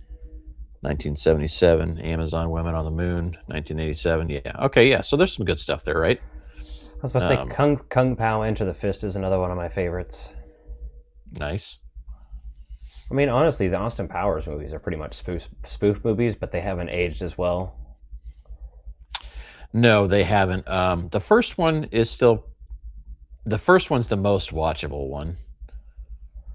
1977, Amazon Women on the Moon, 1987. Yeah. Okay. Yeah. So there's some good stuff there, right? I was about to say Kung Pao Enter the Fist is another one of my favorites. Nice. I mean, honestly, the Austin Powers movies are pretty much spoof movies, but they haven't aged as well. No, they haven't. The first one is the first one's the most watchable one,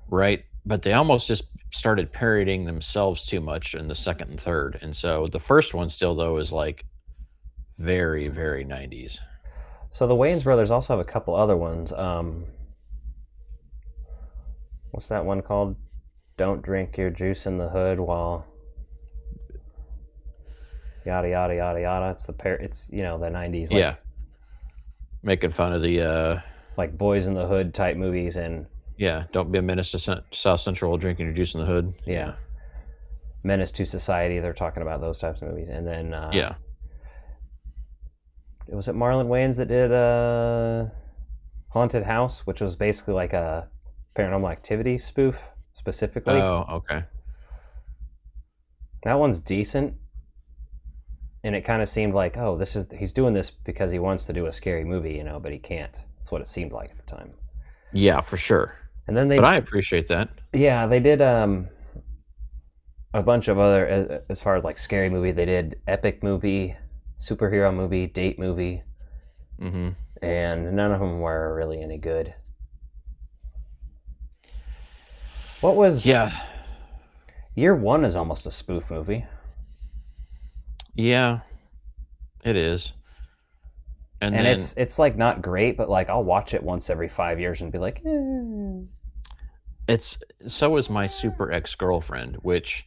right? But they almost just started parodying themselves too much in the second and third. And so the first one still, though, is like very, very 90s. So the Wayans brothers also have a couple other ones. What's that one called? Don't drink your juice in the hood while yada yada yada yada. It's the the 90s. Like, yeah, making fun of the like Boys in the Hood type movies, and don't be a menace to South Central while drinking your juice in the hood. Yeah, Menace to Society. They're talking about those types of movies, and then was it Marlon Wayans that did Haunted House, which was basically like a Paranormal Activity spoof specifically. Oh, okay. That one's decent, and it kind of seemed like, oh, he's doing this because he wants to do a scary movie, but he can't. That's what it seemed like at the time. Yeah, for sure. And then but I appreciate that. Yeah, they did a bunch of other, as far as like scary movie. They did epic movie, superhero movie, date movie, and none of them were really any good. What was Year One is almost a spoof movie. Yeah, it is. And then, it's like not great, but like I'll watch it once every 5 years and be like, So is My Super Ex-Girlfriend, which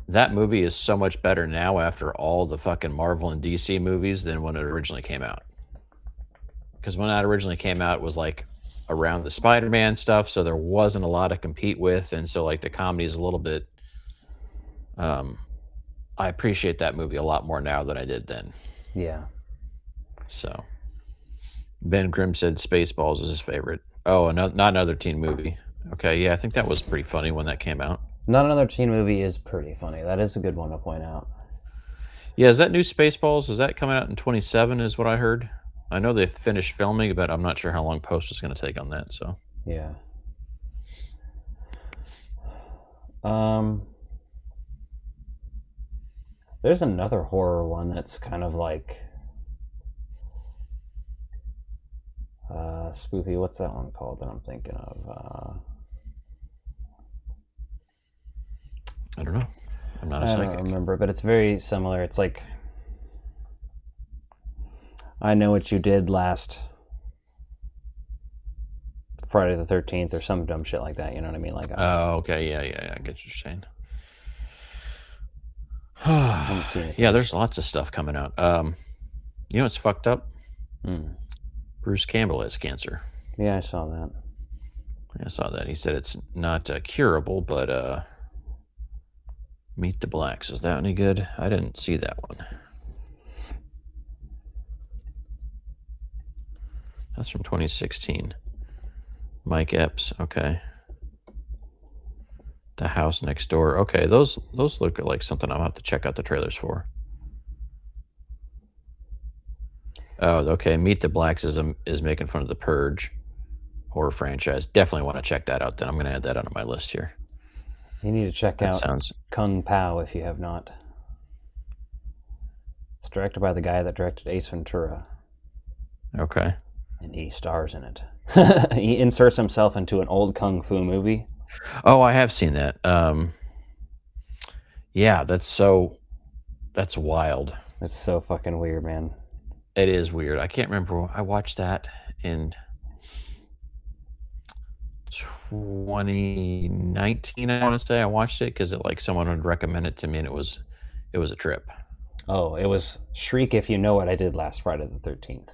that movie is so much better now after all the fucking Marvel and DC movies than when it originally came out. Because when that originally came out, it was like around the Spider-Man stuff, so there wasn't a lot to compete with, and so like the comedy is a little bit I appreciate that movie a lot more now than I did then. Yeah. So Ben Grimm said Spaceballs is his favorite. Oh, not another teen movie. Okay, yeah, I think that was pretty funny when that came out. Not Another Teen Movie is pretty funny. That is a good one to point out. Yeah, is that new Spaceballs? Is that coming out in 2027 is what I heard? I know they finished filming, but I'm not sure how long post is going to take on that. So yeah. There's another horror one that's kind of like spoofy. What's that one called that I'm thinking of? I don't know. I'm not a psychic. I don't remember, but it's very similar. It's like I Know What You Did Last Friday the 13th or some dumb shit like that. You know what I mean? Like, oh, okay. Yeah. I get what you're saying. I haven't seen it. Yeah, there's lots of stuff coming out. You know what's fucked up? Bruce Campbell has cancer. Yeah, I saw that. Yeah, I saw that. He said it's not curable, but Meet the Blacks. Is that any good? I didn't see that one. That's from 2016. Mike Epps. Okay. The House Next Door. Okay, those look like something I'll have to check out the trailers for. Oh, okay. Meet the Blacks is making fun of the Purge horror franchise. Definitely want to check that out. Then I'm going to add that onto my list here. You need to check out Kung Pao if you have not. It's directed by the guy that directed Ace Ventura. Okay. And he stars in it. He inserts himself into an old kung fu movie. Oh, I have seen that. Yeah, that's so That's wild. It's so fucking weird, man. It is weird. I can't remember. I watched that in 2019. I want to say I watched it because someone would recommend it to me, and it was a trip. Oh, it was Shriek If You Know What I Did Last Friday the 13th.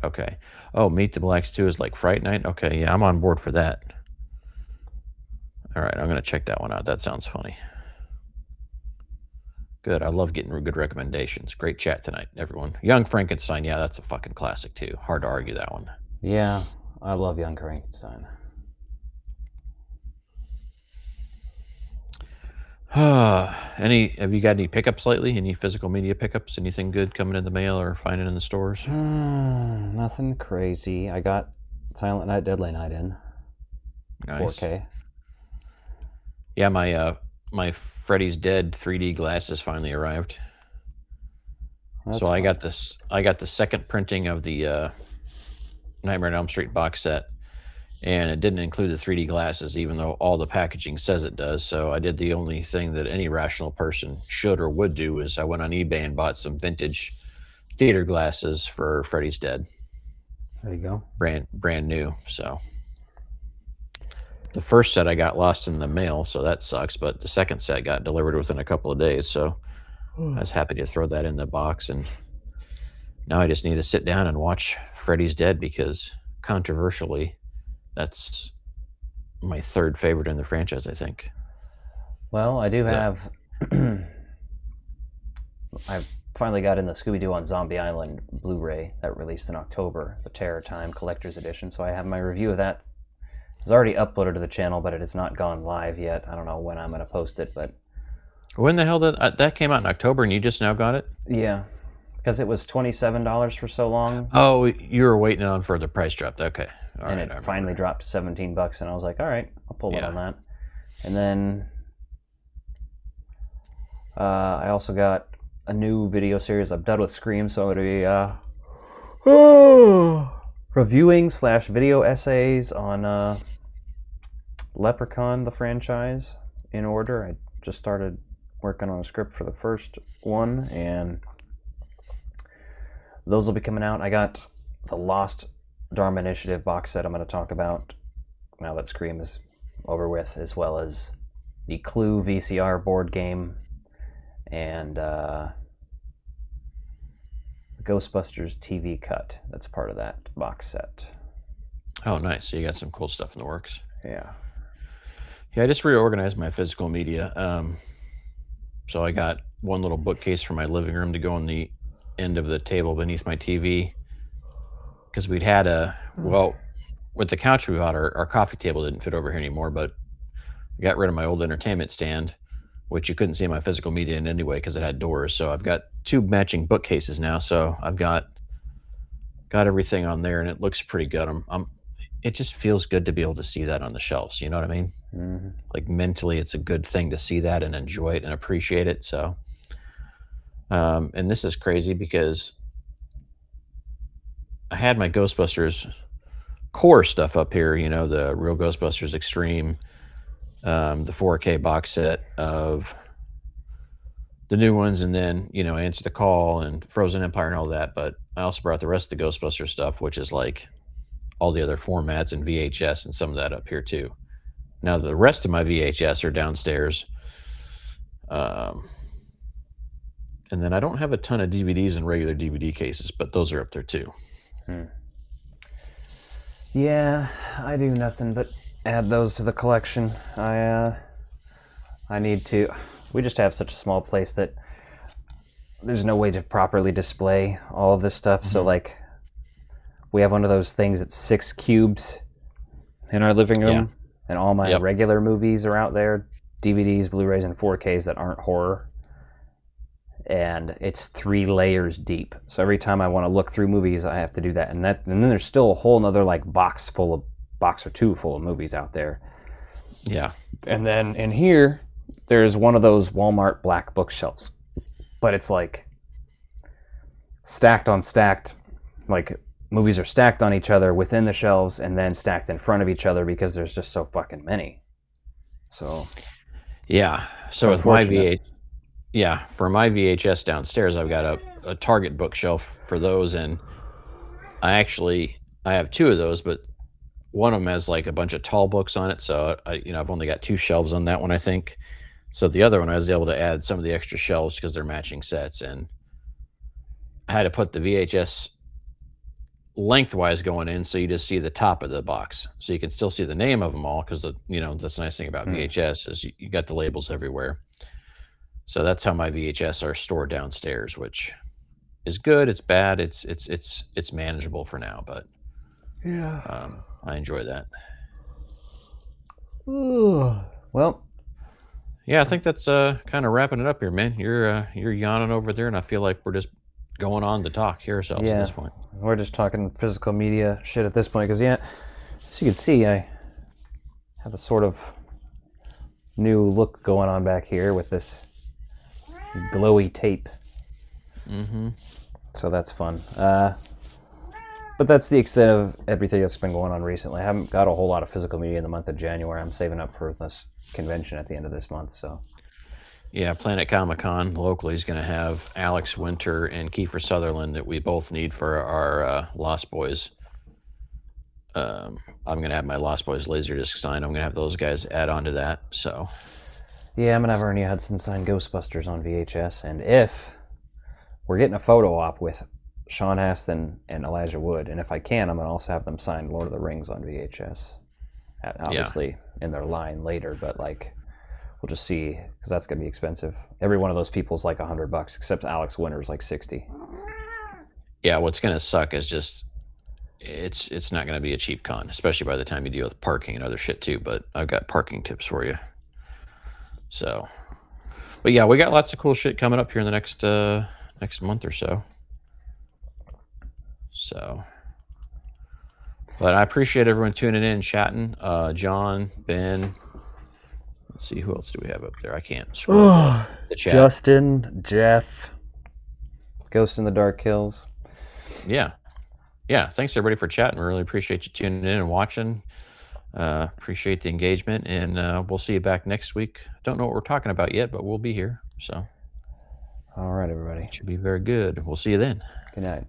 Okay. Oh, Meet the Blacks 2 is like Fright Night? Okay, yeah, I'm on board for that. All right, I'm going to check that one out. That sounds funny. Good. I love getting good recommendations. Great chat tonight, everyone. Young Frankenstein, yeah, that's a fucking classic, too. Hard to argue that one. Yeah, I love Young Frankenstein. Have you got any pickups lately? Any physical media pickups? Anything good coming in the mail or finding in the stores? Nothing crazy. I got Silent Night, Deadly Night in. Nice. 4K. Yeah, my Freddy's Dead 3D glasses finally arrived. That's so I fun. got the second printing of the Nightmare on Elm Street box set, and it didn't include the 3D glasses, even though all the packaging says it does. So I did the only thing that any rational person should or would do is I went on eBay and bought some vintage theater glasses for Freddy's Dead. There you go. Brand new. So the first set I got lost in the mail, so that sucks. But the second set got delivered within a couple of days, so I was happy to throw that in the box. And now I just need to sit down and watch Freddy's Dead because, controversially, that's my third favorite in the franchise, I think. Well, I do have... I finally got in the Scooby-Doo on Zombie Island Blu-ray that released in October, the Terror Time Collector's Edition, so I have my review of that. It's already uploaded to the channel, but it has not gone live yet. I don't know when I'm going to post it, but... When the hell did that came out in October and you just now got it? Yeah, because it was $27 for so long. Oh, you were waiting on for the price drop. Okay. All and right, it finally dropped to $17, and I was like, all right, I'll pull it on that. And then I also got a new video series. I'm done with Scream, so I'm going to be reviewing / video essays on Leprechaun, the franchise, in order. I just started working on a script for the first one, and those will be coming out. I got the Lost Dharma Initiative box set I'm going to talk about now that Scream is over with, as well as the Clue VCR board game and Ghostbusters TV cut. That's part of that box set. Oh, nice. So you got some cool stuff in the works. Yeah. Yeah, I just reorganized my physical media. So I got one little bookcase for my living room to go on the end of the table beneath my TV. Because we'd had with the couch we bought, our coffee table didn't fit over here anymore, but I got rid of my old entertainment stand, which you couldn't see my physical media in anyway because it had doors. So I've got two matching bookcases now. So I've got everything on there, and it looks pretty good. It just feels good to be able to see that on the shelves. You know what I mean? Mm-hmm. Like mentally, it's a good thing to see that and enjoy it and appreciate it. So, and this is crazy because I had my Ghostbusters core stuff up here, the Real Ghostbusters Extreme, the 4K box set of the new ones, and then, Answer the Call and Frozen Empire and all that. But I also brought the rest of the Ghostbusters stuff, which is like all the other formats and VHS and some of that up here too. Now the rest of my VHS are downstairs. And then I don't have a ton of DVDs in regular DVD cases, but those are up there too. Yeah, I do nothing but add those to the collection. I need to. We just have such a small place that there's no way to properly display all of this stuff. Mm-hmm. So like, we have one of those things that's 6 cubes in our living room, and all my regular movies are out there, DVDs, Blu-rays, and 4Ks that aren't horror. And it's 3 layers deep. So every time I want to look through movies, I have to do that. And then there's still a whole nother box or two full of movies out there. Yeah. And then in here, there's one of those Walmart black bookshelves. But it's like stacked on stacked, like movies are stacked on each other within the shelves and then stacked in front of each other because there's just so fucking many. So yeah. So with my yeah, for my VHS downstairs, I've got a Target bookshelf for those, and I have 2 of those, but one of them has like a bunch of tall books on it, so I've only got 2 shelves on that one, I think. So the other one, I was able to add some of the extra shelves because they're matching sets, and I had to put the VHS lengthwise going in, so you just see the top of the box, so you can still see the name of them all. Because that's the nice thing about VHS is you got the labels everywhere. So that's how my VHS are stored downstairs, which is good. It's bad. It's manageable for now, but Yeah. I enjoy that. Well, Yeah, I think that's kind of wrapping it up here, man. You're yawning over there, and I feel like we're just going on to talk, hear ourselves at yeah, this point. we're just talking physical media shit at this point because, yeah, as you can see, I have a sort of new look going on back here with this glowy tape. Mm-hmm. So that's fun. But that's the extent of everything that's been going on recently. I haven't got a whole lot of physical media in the month of January. I'm saving up for this convention at the end of this month. So Yeah, Planet Comic Con locally is going to have Alex Winter and Kiefer Sutherland that we both need for our Lost Boys. I'm going to have my Lost Boys Laserdisc signed. I'm going to have those guys add on to that. So yeah, I'm gonna have Ernie Hudson sign Ghostbusters on VHS, and if we're getting a photo op with Sean Astin and Elijah Wood, and if I can, I'm gonna also have them sign Lord of the Rings on VHS. Obviously in their line later, but like we'll just see because that's gonna be expensive. Every one of those people's like $100, except Alex Winter's like 60. yeah, what's going to suck is just it's not going to be a cheap con, especially by the time you deal with parking and other shit too. But I've got parking tips for you. So, but yeah, we got lots of cool shit coming up here in the next month or so. So, but I appreciate everyone tuning in and chatting. John, Ben. Let's see, who else do we have up there? I can't scroll up the chat. Justin, Jeff, Ghost in the Dark Hills. Yeah. Thanks everybody for chatting. We really appreciate you tuning in and watching. Appreciate the engagement, and we'll see you back next week. Don't know what we're talking about yet, but we'll be here. So, all right, everybody. Should be very good. We'll see you then. Good night.